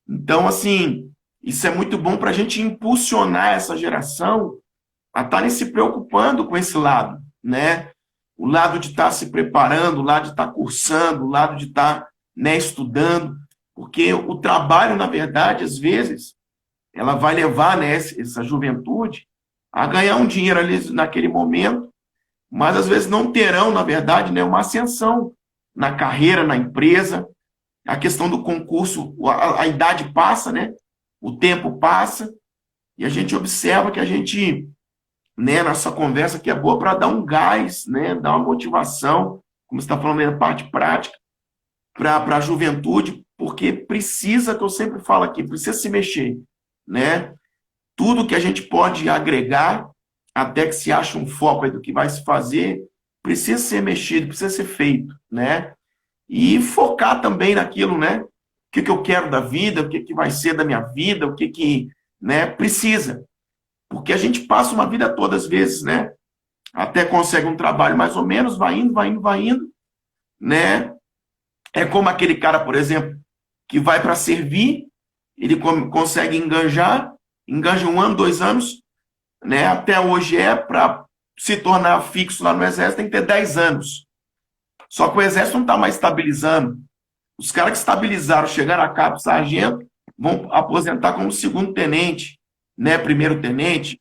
Speaker 2: Então, assim, isso é muito bom para a gente impulsionar essa geração a estarem se preocupando com esse lado, né? O lado de estar se preparando, o lado de estar cursando, o lado de estar, né, estudando, porque o trabalho, na verdade, às vezes, ela vai levar, né, essa juventude a ganhar um dinheiro ali naquele momento, mas às vezes não terão, na verdade, né, uma ascensão na carreira, na empresa. A questão do concurso, a idade passa, né? O tempo passa, e a gente observa que a gente, né, nossa conversa aqui é boa para dar um gás, né, dar uma motivação, como você está falando aí, a parte prática, para a juventude, porque precisa, que eu sempre falo aqui, precisa se mexer, né? Tudo que a gente pode agregar, até que se ache um foco aí do que vai se fazer, precisa ser mexido, precisa ser feito, né? E focar também naquilo, né? O que eu quero da vida, o que vai ser da minha vida, o que né, precisa. Porque a gente passa uma vida toda, às vezes, né? Até consegue um trabalho mais ou menos, vai indo, vai indo, vai indo. né? É como aquele cara, por exemplo, que vai para servir, ele consegue enganja 1 ano, 2 anos, né? Até hoje para se tornar fixo lá no Exército tem que ter 10 anos. Só que o Exército não está mais estabilizando. Os caras que estabilizaram, chegaram a cabo, sargento, vão aposentar como segundo tenente, né? Primeiro tenente.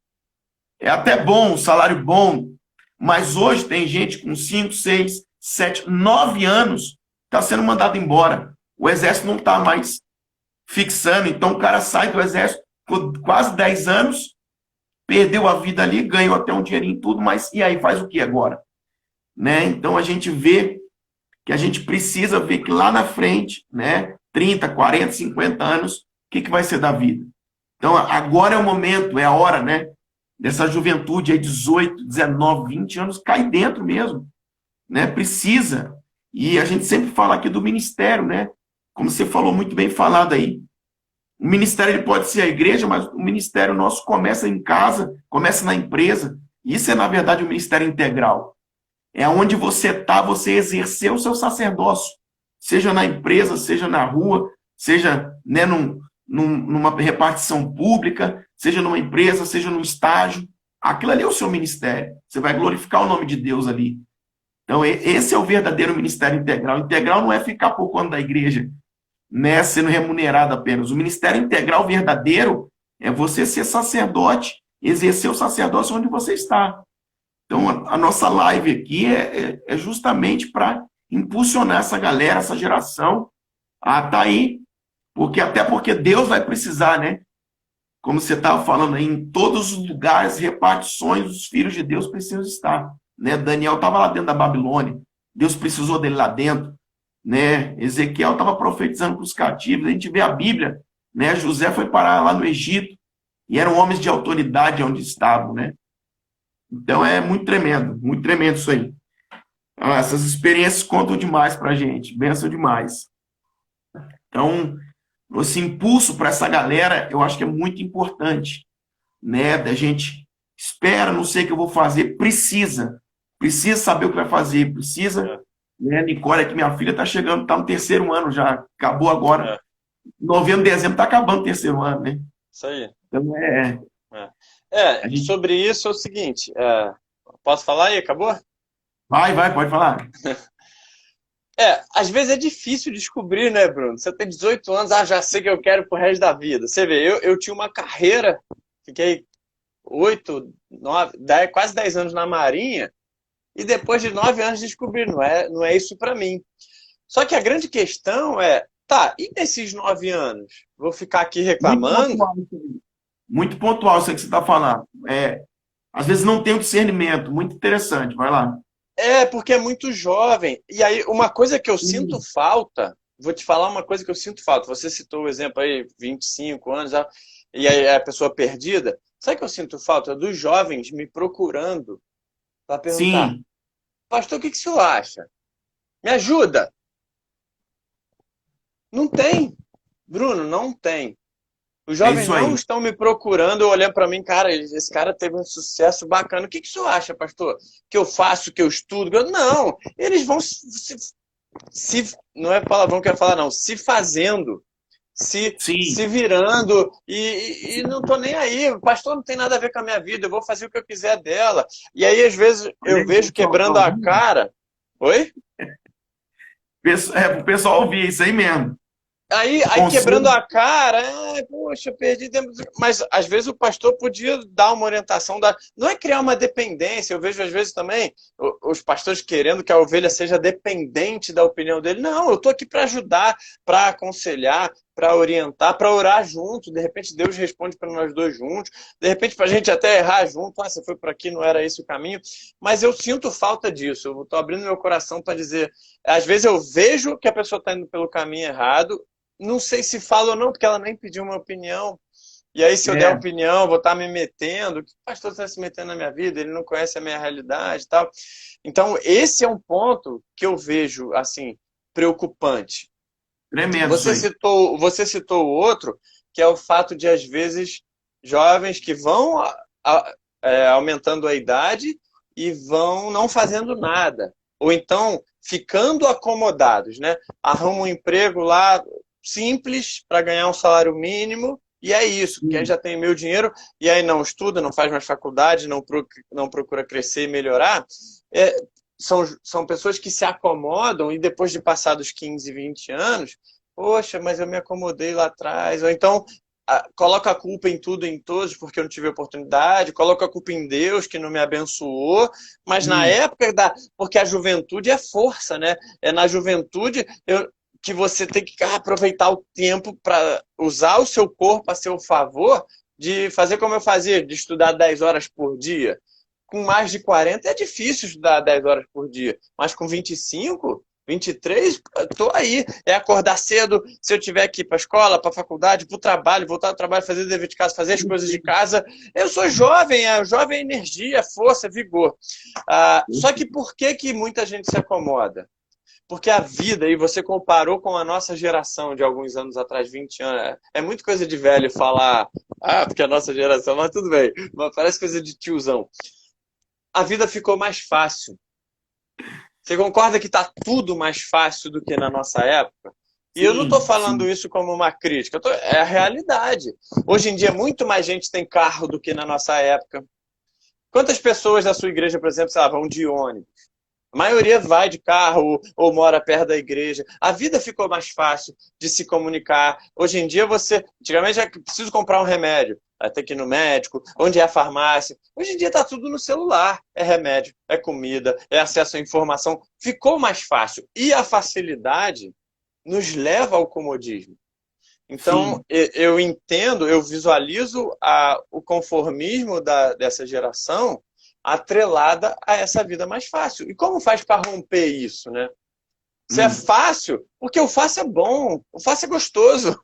Speaker 2: É até bom, um salário bom, mas hoje tem gente com 5, 6, 7, 9 anos está sendo mandado embora. O Exército não está mais fixando, então o cara sai do Exército com quase 10 anos, perdeu a vida ali, ganhou até um dinheirinho e tudo, mas e aí faz o que agora? Né? Então a gente vê que a gente precisa ver que lá na frente, né, 30, 40, 50 anos, o que vai ser da vida? Então agora é o momento, é a hora, né, dessa juventude aí, 18, 19, 20 anos, cai dentro mesmo, né? Precisa. E a gente sempre fala aqui do ministério, né? Como você falou muito bem falado aí. O ministério ele pode ser a igreja, mas o ministério nosso começa em casa, começa na empresa. Isso é, na verdade, o ministério integral. É onde você está, você exercer o seu sacerdócio. Seja na empresa, seja na rua, seja, né, numa repartição pública, seja numa empresa, seja num estágio. Aquilo ali é o seu ministério. Você vai glorificar o nome de Deus ali. Então, esse é o verdadeiro ministério integral. Integral não é ficar pouco ano da igreja, né, sendo remunerado apenas. O ministério integral verdadeiro é você ser sacerdote, exercer o sacerdócio onde você está. Então, a nossa live aqui é justamente para impulsionar essa galera, essa geração a estar aí, até porque Deus vai precisar, né? Como você estava falando aí, em todos os lugares, repartições, os filhos de Deus precisam estar. Né? Daniel estava lá dentro da Babilônia, Deus precisou dele lá dentro. Né? Ezequiel estava profetizando para os cativos, a gente vê a Bíblia, né? José foi parar lá no Egito, e eram homens de autoridade onde estavam. Né? Então é muito tremendo isso aí. Essas experiências contam demais para a gente, bênção demais. Então, esse impulso para essa galera, eu acho que é muito importante, né? Da gente espera, não sei o que eu vou fazer, precisa saber o que vai fazer, precisa, né? Nicole, que minha filha está chegando, está no 3º ano já, acabou agora, novembro, dezembro, está acabando o 3º ano, né?
Speaker 3: Isso aí.
Speaker 2: Então
Speaker 3: sobre isso é o seguinte, posso falar aí, acabou?
Speaker 2: Vai, pode falar.
Speaker 3: Às vezes é difícil descobrir, né, Bruno? Você tem 18 anos, já sei que eu quero pro resto da vida. Você vê, eu tinha uma carreira, fiquei 8, 9, 10, quase 10 anos na Marinha, e depois de 9 anos descobri, não é isso para mim. Só que a grande questão e nesses 9 anos? Vou ficar aqui reclamando?
Speaker 2: Muito pontual isso que você está falando. Às vezes não tem o discernimento, muito interessante, vai lá.
Speaker 3: Porque é muito jovem. E aí, uma coisa que eu sinto falta, vou te falar uma coisa que eu sinto falta. Você citou o exemplo aí, 25 anos, e aí a pessoa perdida. Sabe o que eu sinto falta? Dos jovens me procurando para perguntar:
Speaker 2: Sim.
Speaker 3: Pastor, o que o senhor acha? Me ajuda. Não tem. Bruno, não tem. Os jovens não estão me procurando, olhando para mim, cara, esse cara teve um sucesso bacana. O que o senhor acha, pastor? Que eu faço, que eu estudo? Não, eles vão não é palavrão que eu ia falar, não, se fazendo, se virando, e não tô nem aí. O pastor não tem nada a ver com a minha vida, eu vou fazer o que eu quiser dela. E aí, às vezes, eu vejo quebrando a cara. Oi?
Speaker 2: O pessoal ouvir isso aí mesmo.
Speaker 3: Aí quebrando a cara, poxa, perdi tempo. Mas às vezes o pastor podia dar uma orientação, não é criar uma dependência. Eu vejo às vezes também os pastores querendo que a ovelha seja dependente da opinião dele. Não, eu estou aqui para ajudar, para aconselhar, para orientar, para orar junto. De repente Deus responde para nós dois juntos. De repente para a gente até errar junto. Você foi por aqui, não era esse o caminho. Mas eu sinto falta disso. Eu estou abrindo meu coração para dizer. Às vezes eu vejo que a pessoa está indo pelo caminho errado. Não sei se fala ou não, porque ela nem pediu uma opinião. E aí, se eu der opinião, vou estar me metendo. O que o pastor está se metendo na minha vida? Ele não conhece a minha realidade e tal. Então, esse é um ponto que eu vejo, assim, preocupante.
Speaker 2: Tremendo.
Speaker 3: Você citou o outro, que é o fato de, às vezes, jovens que vão aumentando a idade e vão não fazendo nada. Ou então ficando acomodados, né? Arruma um emprego lá simples para ganhar um salário mínimo e é isso, porque aí já tem meu dinheiro e aí não estuda, não faz mais faculdade, não procura crescer e melhorar. São pessoas que se acomodam e depois de passar dos 15, 20 anos, poxa, mas eu me acomodei lá atrás. Ou então coloca a culpa em tudo e em todos porque eu não tive oportunidade, coloca a culpa em Deus que não me abençoou, mas na época porque a juventude é força, né? É na juventude que você tem que aproveitar o tempo para usar o seu corpo a seu favor, de fazer como eu fazia, de estudar 10 horas por dia. Com mais de 40 é difícil estudar 10 horas por dia, mas com 25, 23, estou aí. É acordar cedo, se eu tiver que ir para a escola, para a faculdade, para o trabalho, voltar ao trabalho, fazer o dever de casa, fazer as coisas de casa. Eu sou jovem, jovem é energia, força, vigor. Só que por que muita gente se acomoda? Porque a vida, e você comparou com a nossa geração de alguns anos atrás, 20 anos, é muito coisa de velho falar, porque a nossa geração, mas tudo bem, mas parece coisa de tiozão. A vida ficou mais fácil. Você concorda que está tudo mais fácil do que na nossa época? E eu não estou falando isso como uma crítica, é a realidade. Hoje em dia, muito mais gente tem carro do que na nossa época. Quantas pessoas da sua igreja, por exemplo, vão de ônibus? A maioria vai de carro ou mora perto da igreja. A vida ficou mais fácil de se comunicar. Hoje em dia, antigamente, é preciso comprar um remédio. Vai ter que ir no médico, onde é a farmácia. Hoje em dia está tudo no celular. É remédio, é comida, é acesso à informação. Ficou mais fácil. E a facilidade nos leva ao comodismo. Então, eu entendo, eu visualizo o conformismo dessa geração atrelada a essa vida mais fácil. E como faz para romper isso, né? Se é fácil, porque o fácil é bom, o fácil é gostoso.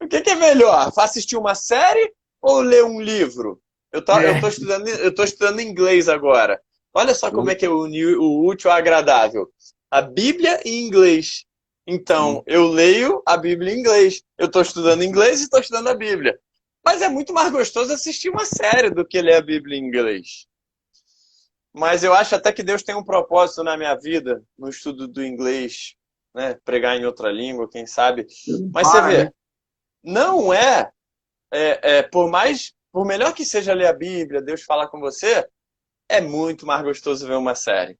Speaker 3: O que é melhor? Assistir uma série ou ler um livro? Eu tô estudando inglês agora. Olha só como é que é o útil ao agradável. A Bíblia em inglês. Então, eu leio a Bíblia em inglês. Eu estou estudando inglês e estou estudando a Bíblia. Mas é muito mais gostoso assistir uma série do que ler a Bíblia em inglês. Mas eu acho até que Deus tem um propósito na minha vida, no estudo do inglês, né? Pregar em outra língua, quem sabe. Mas você vê, não por melhor que seja ler a Bíblia, Deus falar com você, é muito mais gostoso ver uma série.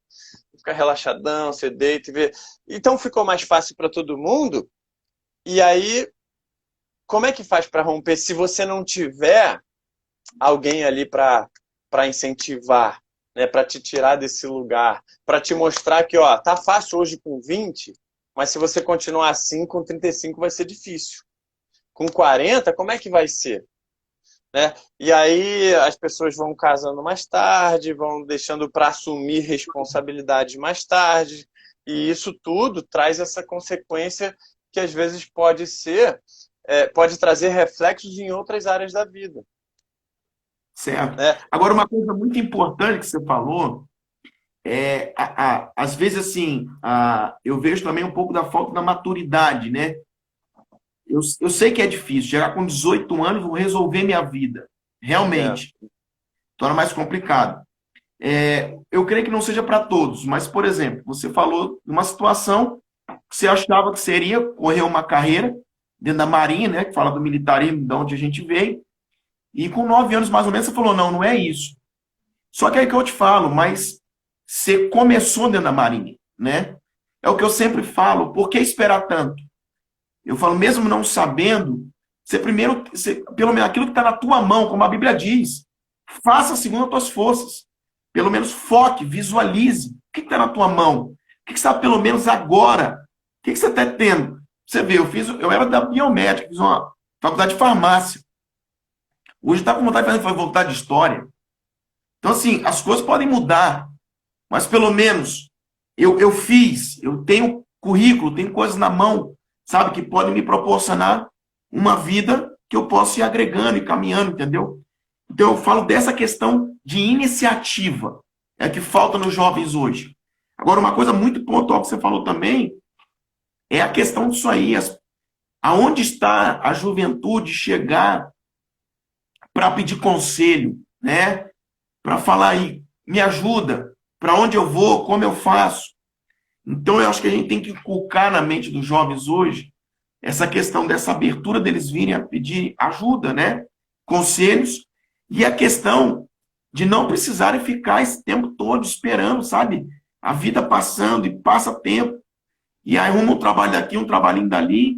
Speaker 3: Fica relaxadão, você deita e vê. Então ficou mais fácil para todo mundo. E aí, como é que faz para romper se você não tiver alguém ali para incentivar? Né, para te tirar desse lugar, para te mostrar que tá fácil hoje com 20, mas se você continuar assim, com 35 vai ser difícil. Com 40, como é que vai ser? Né? E aí as pessoas vão casando mais tarde, vão deixando para assumir responsabilidades mais tarde, e isso tudo traz essa consequência que às vezes pode trazer reflexos em outras áreas da vida.
Speaker 2: Certo. Agora, uma coisa muito importante que você falou às vezes, assim, eu vejo também um pouco da falta da maturidade, né? Eu sei que é difícil. Chegar com 18 anos, vou resolver minha vida. Realmente. Torna mais complicado. Eu creio que não seja para todos, mas, por exemplo, você falou de uma situação que você achava que seria correr uma carreira dentro da Marinha, né? Que fala do militarismo, de onde a gente veio. E com 9 anos, mais ou menos, você falou, não é isso. Só que é aí que eu te falo, mas você começou dentro da Marinha, né? É o que eu sempre falo, por que esperar tanto? Eu falo, mesmo não sabendo, pelo menos aquilo que está na tua mão, como a Bíblia diz, faça segundo as tuas forças. Pelo menos foque, visualize. O que está na tua mão? O que está pelo menos agora? O que você está tendo? Você vê, eu era da biomédica, fiz uma faculdade de farmácia. Hoje está com vontade de fazer faculdade de história. Então, assim, as coisas podem mudar, mas pelo menos eu tenho currículo, tenho coisas na mão, sabe, que podem me proporcionar uma vida que eu possa ir agregando e caminhando, entendeu? Então, eu falo dessa questão de iniciativa, que falta nos jovens hoje. Agora, uma coisa muito pontual que você falou também é a questão disso aí, aonde está a juventude chegar para pedir conselho, né? Para falar aí, me ajuda, para onde eu vou, como eu faço. Então, eu acho que a gente tem que inculcar na mente dos jovens hoje essa questão dessa abertura deles virem a pedir ajuda, né? Conselhos, e a questão de não precisarem ficar esse tempo todo esperando, sabe? A vida passando e passa tempo, e aí arruma um trabalho daqui, um trabalhinho dali,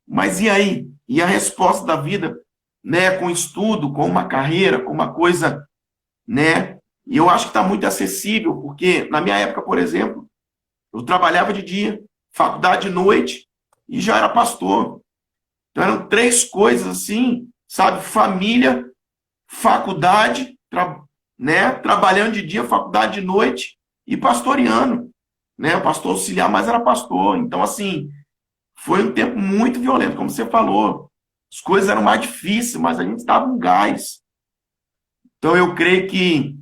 Speaker 2: mas e aí? E a resposta da vida, né? Com estudo, com uma carreira, com uma coisa, né? E eu acho que está muito acessível, porque na minha época, por exemplo, eu trabalhava de dia, faculdade de noite e já era pastor. Então eram três coisas assim, sabe? Família, faculdade, né? Trabalhando de dia, faculdade de noite e pastoreando, né? O pastor auxiliar, mas era pastor. Então, assim, foi um tempo muito violento, como você falou. As coisas eram mais difíceis, mas a gente estava com gás. Então, eu creio que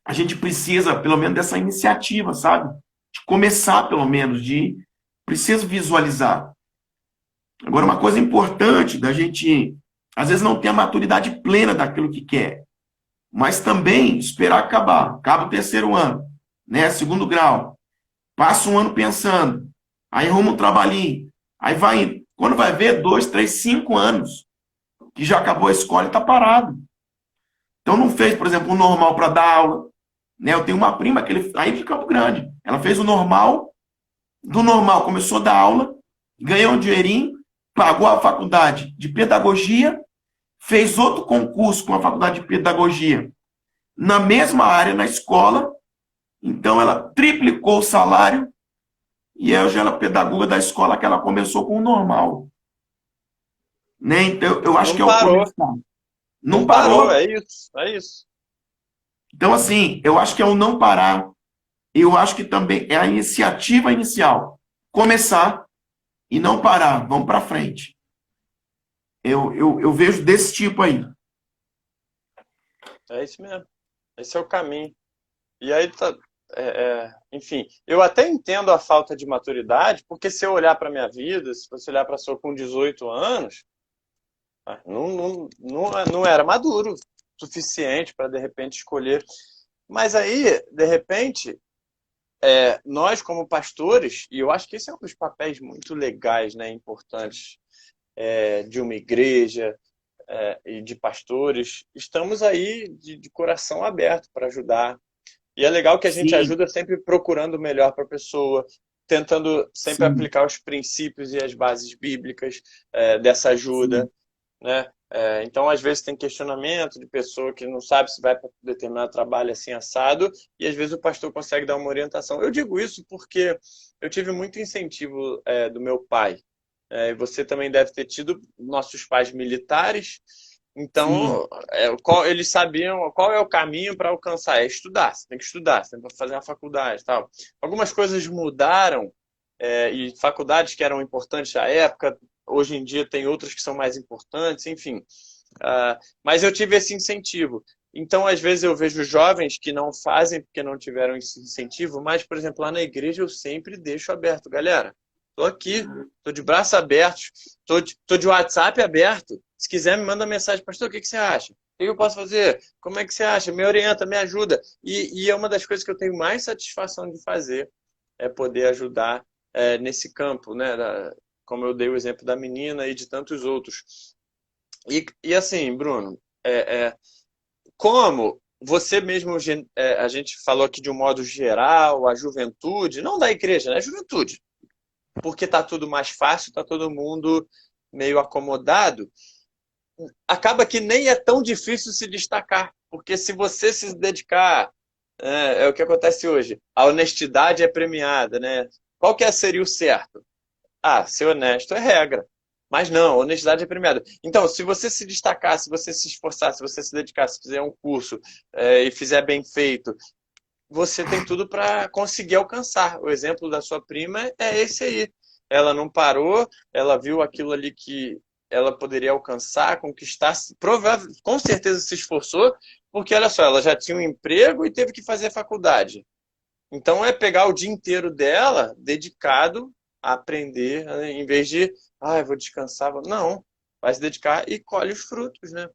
Speaker 2: a gente precisa, pelo menos, dessa iniciativa, sabe? De começar, pelo menos, de precisa visualizar. Agora, uma coisa importante da gente, às vezes, não ter a maturidade plena daquilo que quer, mas também esperar acabar. Acaba o terceiro ano, né? Segundo grau. Passa um ano pensando, aí arruma um trabalhinho, aí vai indo. Quando vai ver, 2, 3, 5 anos que já acabou a escola e está parado. Então não fez, por exemplo, um normal para dar aula. Né? Eu tenho uma prima que aí de Campo Grande. Ela fez o normal, do normal começou a dar aula, ganhou um dinheirinho, pagou a faculdade de pedagogia, fez outro concurso com a faculdade de pedagogia na mesma área na escola. Então ela triplicou o salário e hoje ela é pedagoga da escola que ela começou com o normal. Né? Então eu acho
Speaker 3: Não
Speaker 2: que é o
Speaker 3: parou,
Speaker 2: começar. Não
Speaker 3: não parou,
Speaker 2: parou.
Speaker 3: é isso, é isso.
Speaker 2: Então, assim, eu acho que é o não parar. Eu acho que também é a iniciativa inicial. Começar e não parar. Vamos para frente. Eu vejo desse tipo aí.
Speaker 3: É isso mesmo. Esse é o caminho. E aí tá, enfim, eu até entendo a falta de maturidade, porque se eu olhar para minha vida, se você olhar para a sua com 18 anos, não era maduro o suficiente para de repente escolher. Mas aí, de repente, nós como pastores, e eu acho que esse é um dos papéis muito legais, né, importantes de uma igreja e de pastores, estamos aí de coração aberto para ajudar. E é legal que a gente
Speaker 2: Sim,
Speaker 3: ajuda sempre procurando o melhor para a pessoa, tentando sempre
Speaker 2: sim,
Speaker 3: aplicar os princípios e as bases bíblicas dessa ajuda,
Speaker 2: sim,
Speaker 3: né? Então, às vezes, tem questionamento de pessoa que não sabe se vai para determinado trabalho assim assado, e às vezes o pastor consegue dar uma orientação. Eu digo isso porque eu tive muito incentivo do meu pai. E você também deve ter tido nossos pais militares,
Speaker 2: sim,
Speaker 3: então eles sabiam qual é o caminho para alcançar. É estudar, você tem que estudar, você tem que fazer uma faculdade e tal. Algumas coisas mudaram, e faculdades que eram importantes à época, hoje em dia tem outras que são mais importantes, enfim. Mas eu tive esse incentivo. Então, às vezes, eu vejo jovens que não fazem porque não tiveram esse incentivo, mas, por exemplo, lá na igreja eu sempre deixo aberto. Galera, estou aqui, estou de braços abertos, estou de WhatsApp aberto. Se quiser, me manda mensagem, pastor, o que você acha? O que eu posso fazer? Como é que você acha? Me orienta, me ajuda. E é uma das coisas que eu tenho mais satisfação de fazer, é poder ajudar nesse campo, né? Como eu dei o exemplo da menina e de tantos outros. E assim, Bruno, como você mesmo, a gente falou aqui de um modo geral, a juventude, não da igreja, né? A juventude, porque está tudo mais fácil, está todo mundo meio acomodado, acaba que nem é tão difícil se destacar, porque se você se dedicar, é o que acontece hoje, a honestidade é premiada, né? Qual que seria o certo? Ser honesto é regra. Mas não, honestidade é premiada. Então, se você se destacar, se você se esforçar, se você se dedicar, se fizer um curso e fizer bem feito, você tem tudo para conseguir alcançar. O exemplo da sua prima é esse aí. Ela não parou, ela viu aquilo ali que ela poderia alcançar, conquistar, com certeza se esforçou, porque olha só, ela já tinha um emprego e teve que fazer faculdade. Então é pegar o dia inteiro dela dedicado a aprender, né, em vez de, eu vou descansar. Não, vai se dedicar e colhe os frutos, né?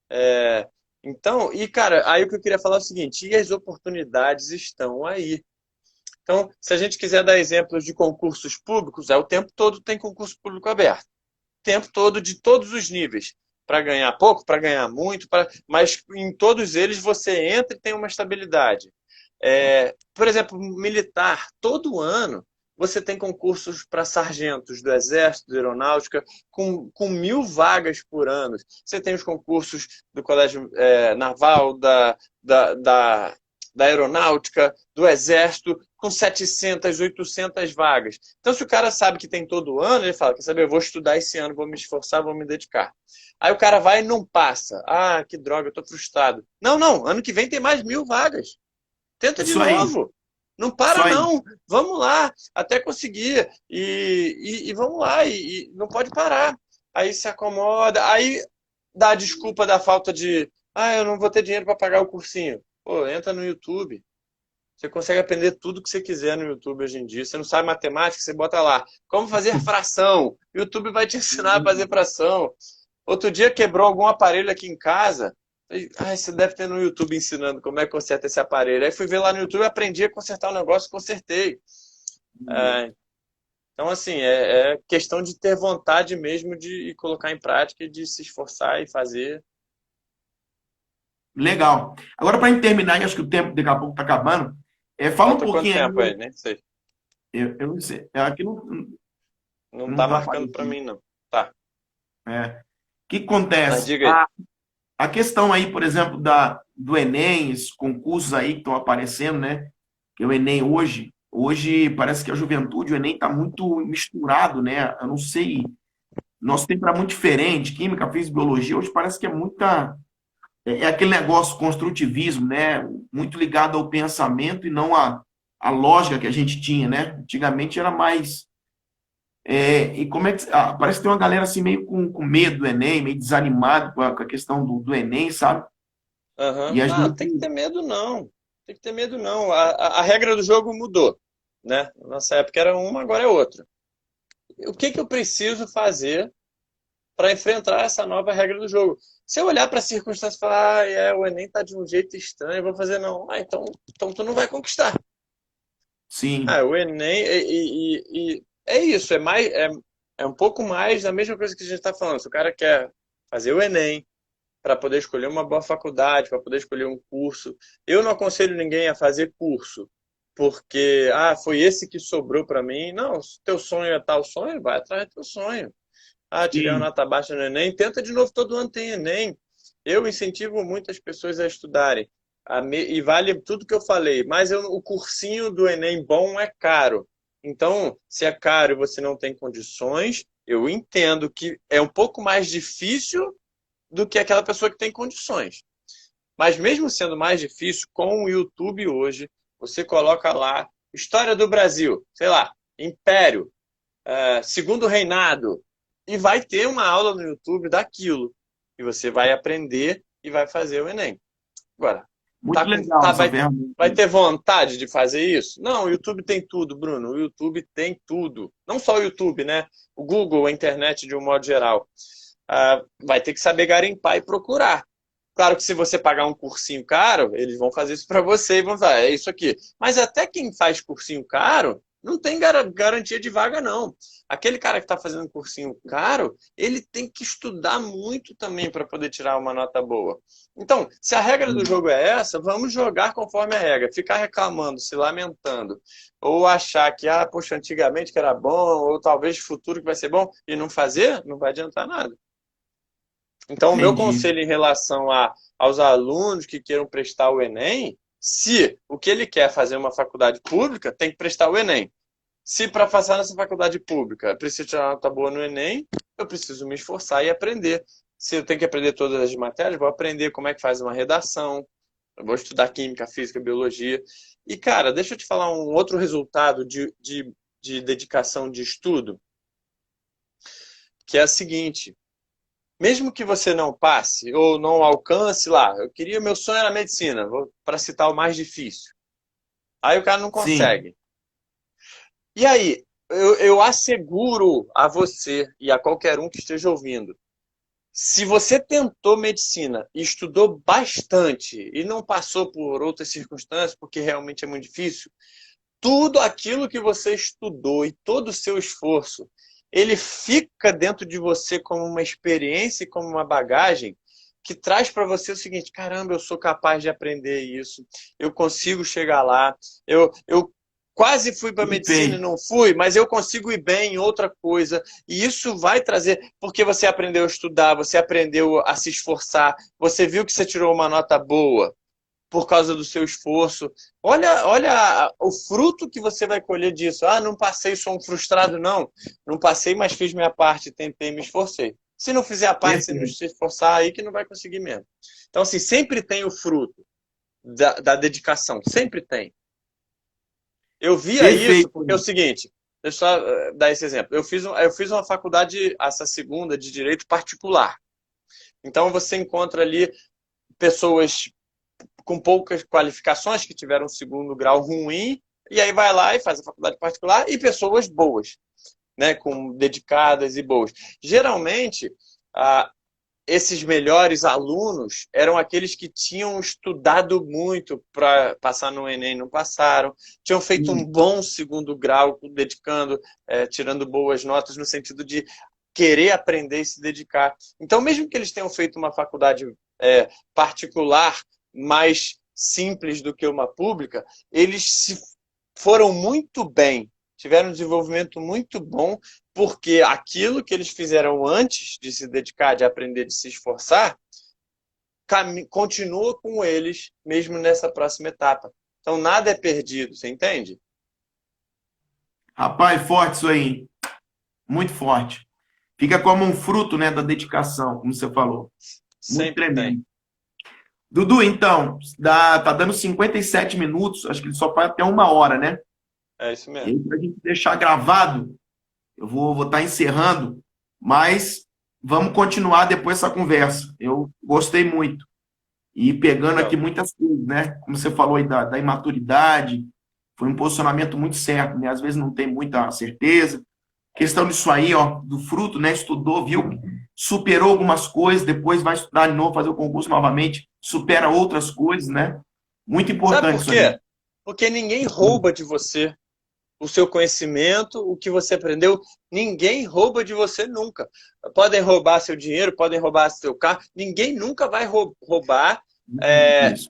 Speaker 3: É, então, e cara, aí o que eu queria falar é o seguinte, e as oportunidades estão aí. Então, se a gente quiser dar exemplos de concursos públicos, o tempo todo tem concurso público aberto. O tempo todo, de todos os níveis. Para ganhar pouco, para ganhar muito, mas em todos eles você entra e tem uma estabilidade. Por exemplo, militar, todo ano você tem concursos para sargentos do Exército, da Aeronáutica, com 1.000 vagas por ano. Você tem os concursos do Colégio Naval, da Aeronáutica, do Exército, com 700, 800 vagas. Então, se o cara sabe que tem todo ano, ele fala, quer saber, eu vou estudar esse ano, vou me esforçar, vou me dedicar. Aí o cara vai e não passa. Ah, que droga, eu tô frustrado. Não, ano que vem tem mais 1.000 vagas. Tenta de
Speaker 2: Isso aí,
Speaker 3: novo. Não
Speaker 2: isso
Speaker 3: para,
Speaker 2: aí.
Speaker 3: não. Vamos lá, até conseguir. E vamos lá, e não pode parar. Aí se acomoda, aí dá a desculpa da falta de. Ah, eu não vou ter dinheiro para pagar o cursinho. Pô, entra no YouTube. Você consegue aprender tudo que você quiser no YouTube hoje em dia. Você não sabe matemática, você bota lá. Como fazer fração? O YouTube vai te ensinar a fazer fração. Outro dia quebrou algum aparelho aqui em casa. Você deve ter no YouTube ensinando como é que conserta esse aparelho. Aí fui ver lá no YouTube, aprendi a consertar o negócio, consertei. Então, assim, é questão de ter vontade mesmo de colocar em prática, de se esforçar e fazer.
Speaker 2: Legal. Agora, para terminar, e acho que o tempo daqui a pouco está acabando, fala um
Speaker 3: Falta quanto
Speaker 2: pouquinho aí.
Speaker 3: tempo aí? Nem sei.
Speaker 2: Eu não sei, aqui
Speaker 3: Não
Speaker 2: não
Speaker 3: tá
Speaker 2: está
Speaker 3: marcando para
Speaker 2: aparecendo.
Speaker 3: mim, não. Tá.
Speaker 2: O que
Speaker 3: Mas
Speaker 2: acontece?
Speaker 3: diga aí.
Speaker 2: A questão aí, por exemplo, do Enem, esses concursos aí que estão aparecendo, né? Que o Enem hoje parece que a juventude, o Enem está muito misturado, né? Eu não sei, nosso tempo era muito diferente, química, física, biologia, hoje parece que é muita. É aquele negócio construtivismo, né? Muito ligado ao pensamento e não à lógica que a gente tinha, né? Antigamente era mais. E como é que. Parece que tem uma galera assim meio com medo do Enem, meio desanimado com a questão do Enem, sabe?
Speaker 3: Aham.
Speaker 2: E a
Speaker 3: Não,
Speaker 2: gente.
Speaker 3: tem que ter medo, não. Tem que ter medo, não. A regra do jogo mudou, né? Nossa época era uma, agora é outra. O que eu preciso fazer para enfrentar essa nova regra do jogo? Se eu olhar para as circunstâncias e falar, o Enem tá de um jeito estranho, eu vou fazer não. Então tu não vai conquistar.
Speaker 2: Sim,
Speaker 3: O Enem e é isso, é um pouco mais da mesma coisa que a gente está falando. Se o cara quer fazer o Enem para poder escolher uma boa faculdade, para poder escolher um curso, eu não aconselho ninguém a fazer curso, porque foi esse que sobrou para mim. Não, se teu sonho é tal sonho, vai atrás do teu sonho. Tirei uma
Speaker 2: sim,
Speaker 3: nota baixa no Enem, tenta de novo, todo ano tem Enem. Eu incentivo muitas pessoas a estudarem. E vale tudo que eu falei, mas o cursinho do Enem bom é caro. Então, se é caro e você não tem condições, eu entendo que é um pouco mais difícil do que aquela pessoa que tem condições. Mas mesmo sendo mais difícil, com o YouTube hoje, você coloca lá História do Brasil, sei lá, Império, Segundo Reinado, e vai ter uma aula no YouTube daquilo. E você vai aprender e vai fazer o Enem. Agora,
Speaker 2: muito legal essa
Speaker 3: vai
Speaker 2: ferramenta.
Speaker 3: ter vontade de fazer isso? Não, o YouTube tem tudo, Bruno. O YouTube tem tudo. Não só o YouTube, né? O Google, a internet de um modo geral. Vai ter que saber garimpar e procurar. Claro que se você pagar um cursinho caro, eles vão fazer isso para você e vão falar, é isso aqui. Mas até quem faz cursinho caro, não tem garantia de vaga, não. Aquele cara que está fazendo cursinho caro, ele tem que estudar muito também para poder tirar uma nota boa. Então, se a regra do jogo é essa, vamos jogar conforme a regra. Ficar reclamando, se lamentando, ou achar que, poxa, antigamente que era bom, ou talvez futuro que vai ser bom, e não fazer, não vai adiantar nada. Então, o meu
Speaker 2: Entendi.
Speaker 3: conselho em relação aos alunos que queiram prestar o Enem, se o que ele quer é fazer uma faculdade pública, tem que prestar o Enem. Se para passar nessa faculdade pública preciso tirar uma nota boa no Enem, eu preciso me esforçar e aprender. Se eu tenho que aprender todas as matérias, vou aprender como é que faz uma redação, eu vou estudar química, física, biologia. E, cara, deixa eu te falar um outro resultado de dedicação de estudo, que é o seguinte. Mesmo que você não passe ou não alcance lá, meu sonho era medicina, para citar o mais difícil. Aí o cara não
Speaker 2: Sim,
Speaker 3: consegue. E aí, eu asseguro a você e a qualquer um que esteja ouvindo, se você tentou medicina e estudou bastante e não passou por outras circunstâncias, porque realmente é muito difícil, tudo aquilo que você estudou e todo o seu esforço, ele fica dentro de você como uma experiência e como uma bagagem que traz para você o seguinte: caramba, eu sou capaz de aprender isso, eu consigo chegar lá, eu quase fui para medicina e
Speaker 2: Perfeito.
Speaker 3: não fui, mas eu consigo ir bem em outra coisa. E isso vai trazer, porque você aprendeu a estudar, você aprendeu a se esforçar, você viu que você tirou uma nota boa por causa do seu esforço. Olha o fruto que você vai colher disso. Ah, não passei, sou um frustrado. Não, não passei, mas fiz minha parte, tentei, me esforcei. Se não fizer a parte, se não
Speaker 2: Perfeito.
Speaker 3: se esforçar, aí que não vai conseguir mesmo. Então, assim, sempre tem o fruto da dedicação, sempre tem. Eu via isso
Speaker 2: Perfeito.
Speaker 3: porque é o seguinte, deixa eu só dar esse exemplo. Eu fiz uma faculdade, essa segunda, de direito particular. Então, você encontra ali pessoas com poucas qualificações, que tiveram um segundo grau ruim, e aí vai lá e faz a faculdade particular, e pessoas boas, né, com dedicadas e boas. Geralmente, esses melhores alunos eram aqueles que tinham estudado muito para passar no Enem, não passaram, tinham feito um
Speaker 2: Sim.
Speaker 3: bom segundo grau, dedicando, tirando boas notas, no sentido de querer aprender e se dedicar. Então, mesmo que eles tenham feito uma faculdade particular mais simples do que uma pública, eles foram muito bem, tiveram um desenvolvimento muito bom, porque aquilo que eles fizeram antes de se dedicar, de aprender, de se esforçar, continua com eles mesmo nessa próxima etapa. Então, nada é perdido, você entende?
Speaker 2: Rapaz, forte isso aí. Muito forte. Fica como um fruto, né, da dedicação, como você falou. Muito
Speaker 3: Sempre tem.
Speaker 2: tremendo. Dudu, então, tá dando 57 minutos, acho que ele só vai até 1 hora, né?
Speaker 3: É isso
Speaker 2: E
Speaker 3: mesmo.
Speaker 2: aí, para a gente deixar gravado, eu vou estar encerrando, mas vamos continuar depois essa conversa. Eu gostei muito. E pegando aqui
Speaker 3: Legal.
Speaker 2: muitas coisas, né? Como você falou aí da imaturidade, foi um posicionamento muito certo, né? Às vezes não tem muita certeza. Questão disso aí, ó, do fruto, né? Estudou, viu, superou algumas coisas, depois vai estudar de novo, fazer o concurso novamente, supera outras coisas, né? Muito
Speaker 3: Sabe
Speaker 2: importante
Speaker 3: por
Speaker 2: isso aí.
Speaker 3: quê? Porque ninguém rouba de você o seu conhecimento, o que você aprendeu. Ninguém rouba de você nunca. Podem roubar seu dinheiro, podem roubar seu carro. Ninguém nunca vai roubar
Speaker 2: Isso.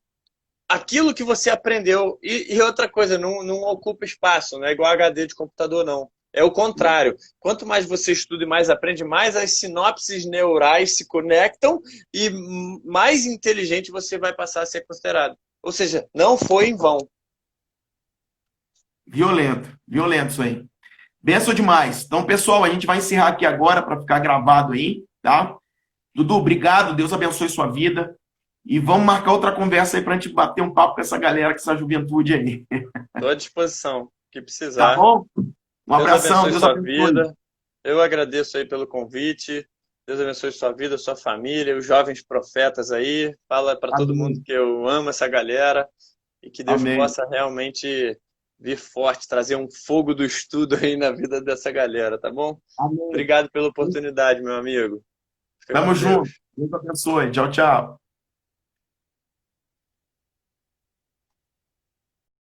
Speaker 3: aquilo que você aprendeu. E outra coisa, não ocupa espaço, não é igual HD de computador, não. É o contrário. Quanto mais você estuda e mais aprende, mais as sinapses neurais se conectam e mais inteligente você vai passar a ser considerado. Ou seja, não foi em vão.
Speaker 2: Violento, violento isso aí. Benção demais. Então, pessoal, a gente vai encerrar aqui agora para ficar gravado aí, tá? Dudu, obrigado, Deus abençoe sua vida. E vamos marcar outra conversa aí para a gente bater um papo com essa galera, com essa juventude aí.
Speaker 3: Estou à disposição. O que
Speaker 2: Tá
Speaker 3: precisar.
Speaker 2: bom? Um
Speaker 3: Deus
Speaker 2: abração,
Speaker 3: abençoe
Speaker 2: Deus
Speaker 3: sua
Speaker 2: abençoe.
Speaker 3: vida. Eu agradeço aí pelo convite. Deus abençoe sua vida, sua família, os jovens profetas aí. Fala para todo mundo
Speaker 2: Amém.
Speaker 3: que eu amo essa galera e que Deus
Speaker 2: Amém.
Speaker 3: possa realmente vir forte, trazer um fogo do estudo aí na vida dessa galera, tá bom?
Speaker 2: Amém.
Speaker 3: Obrigado pela oportunidade, meu amigo. Fica
Speaker 2: Tamo
Speaker 3: com
Speaker 2: junto.
Speaker 3: Deus.
Speaker 2: Deus abençoe. Tchau, tchau.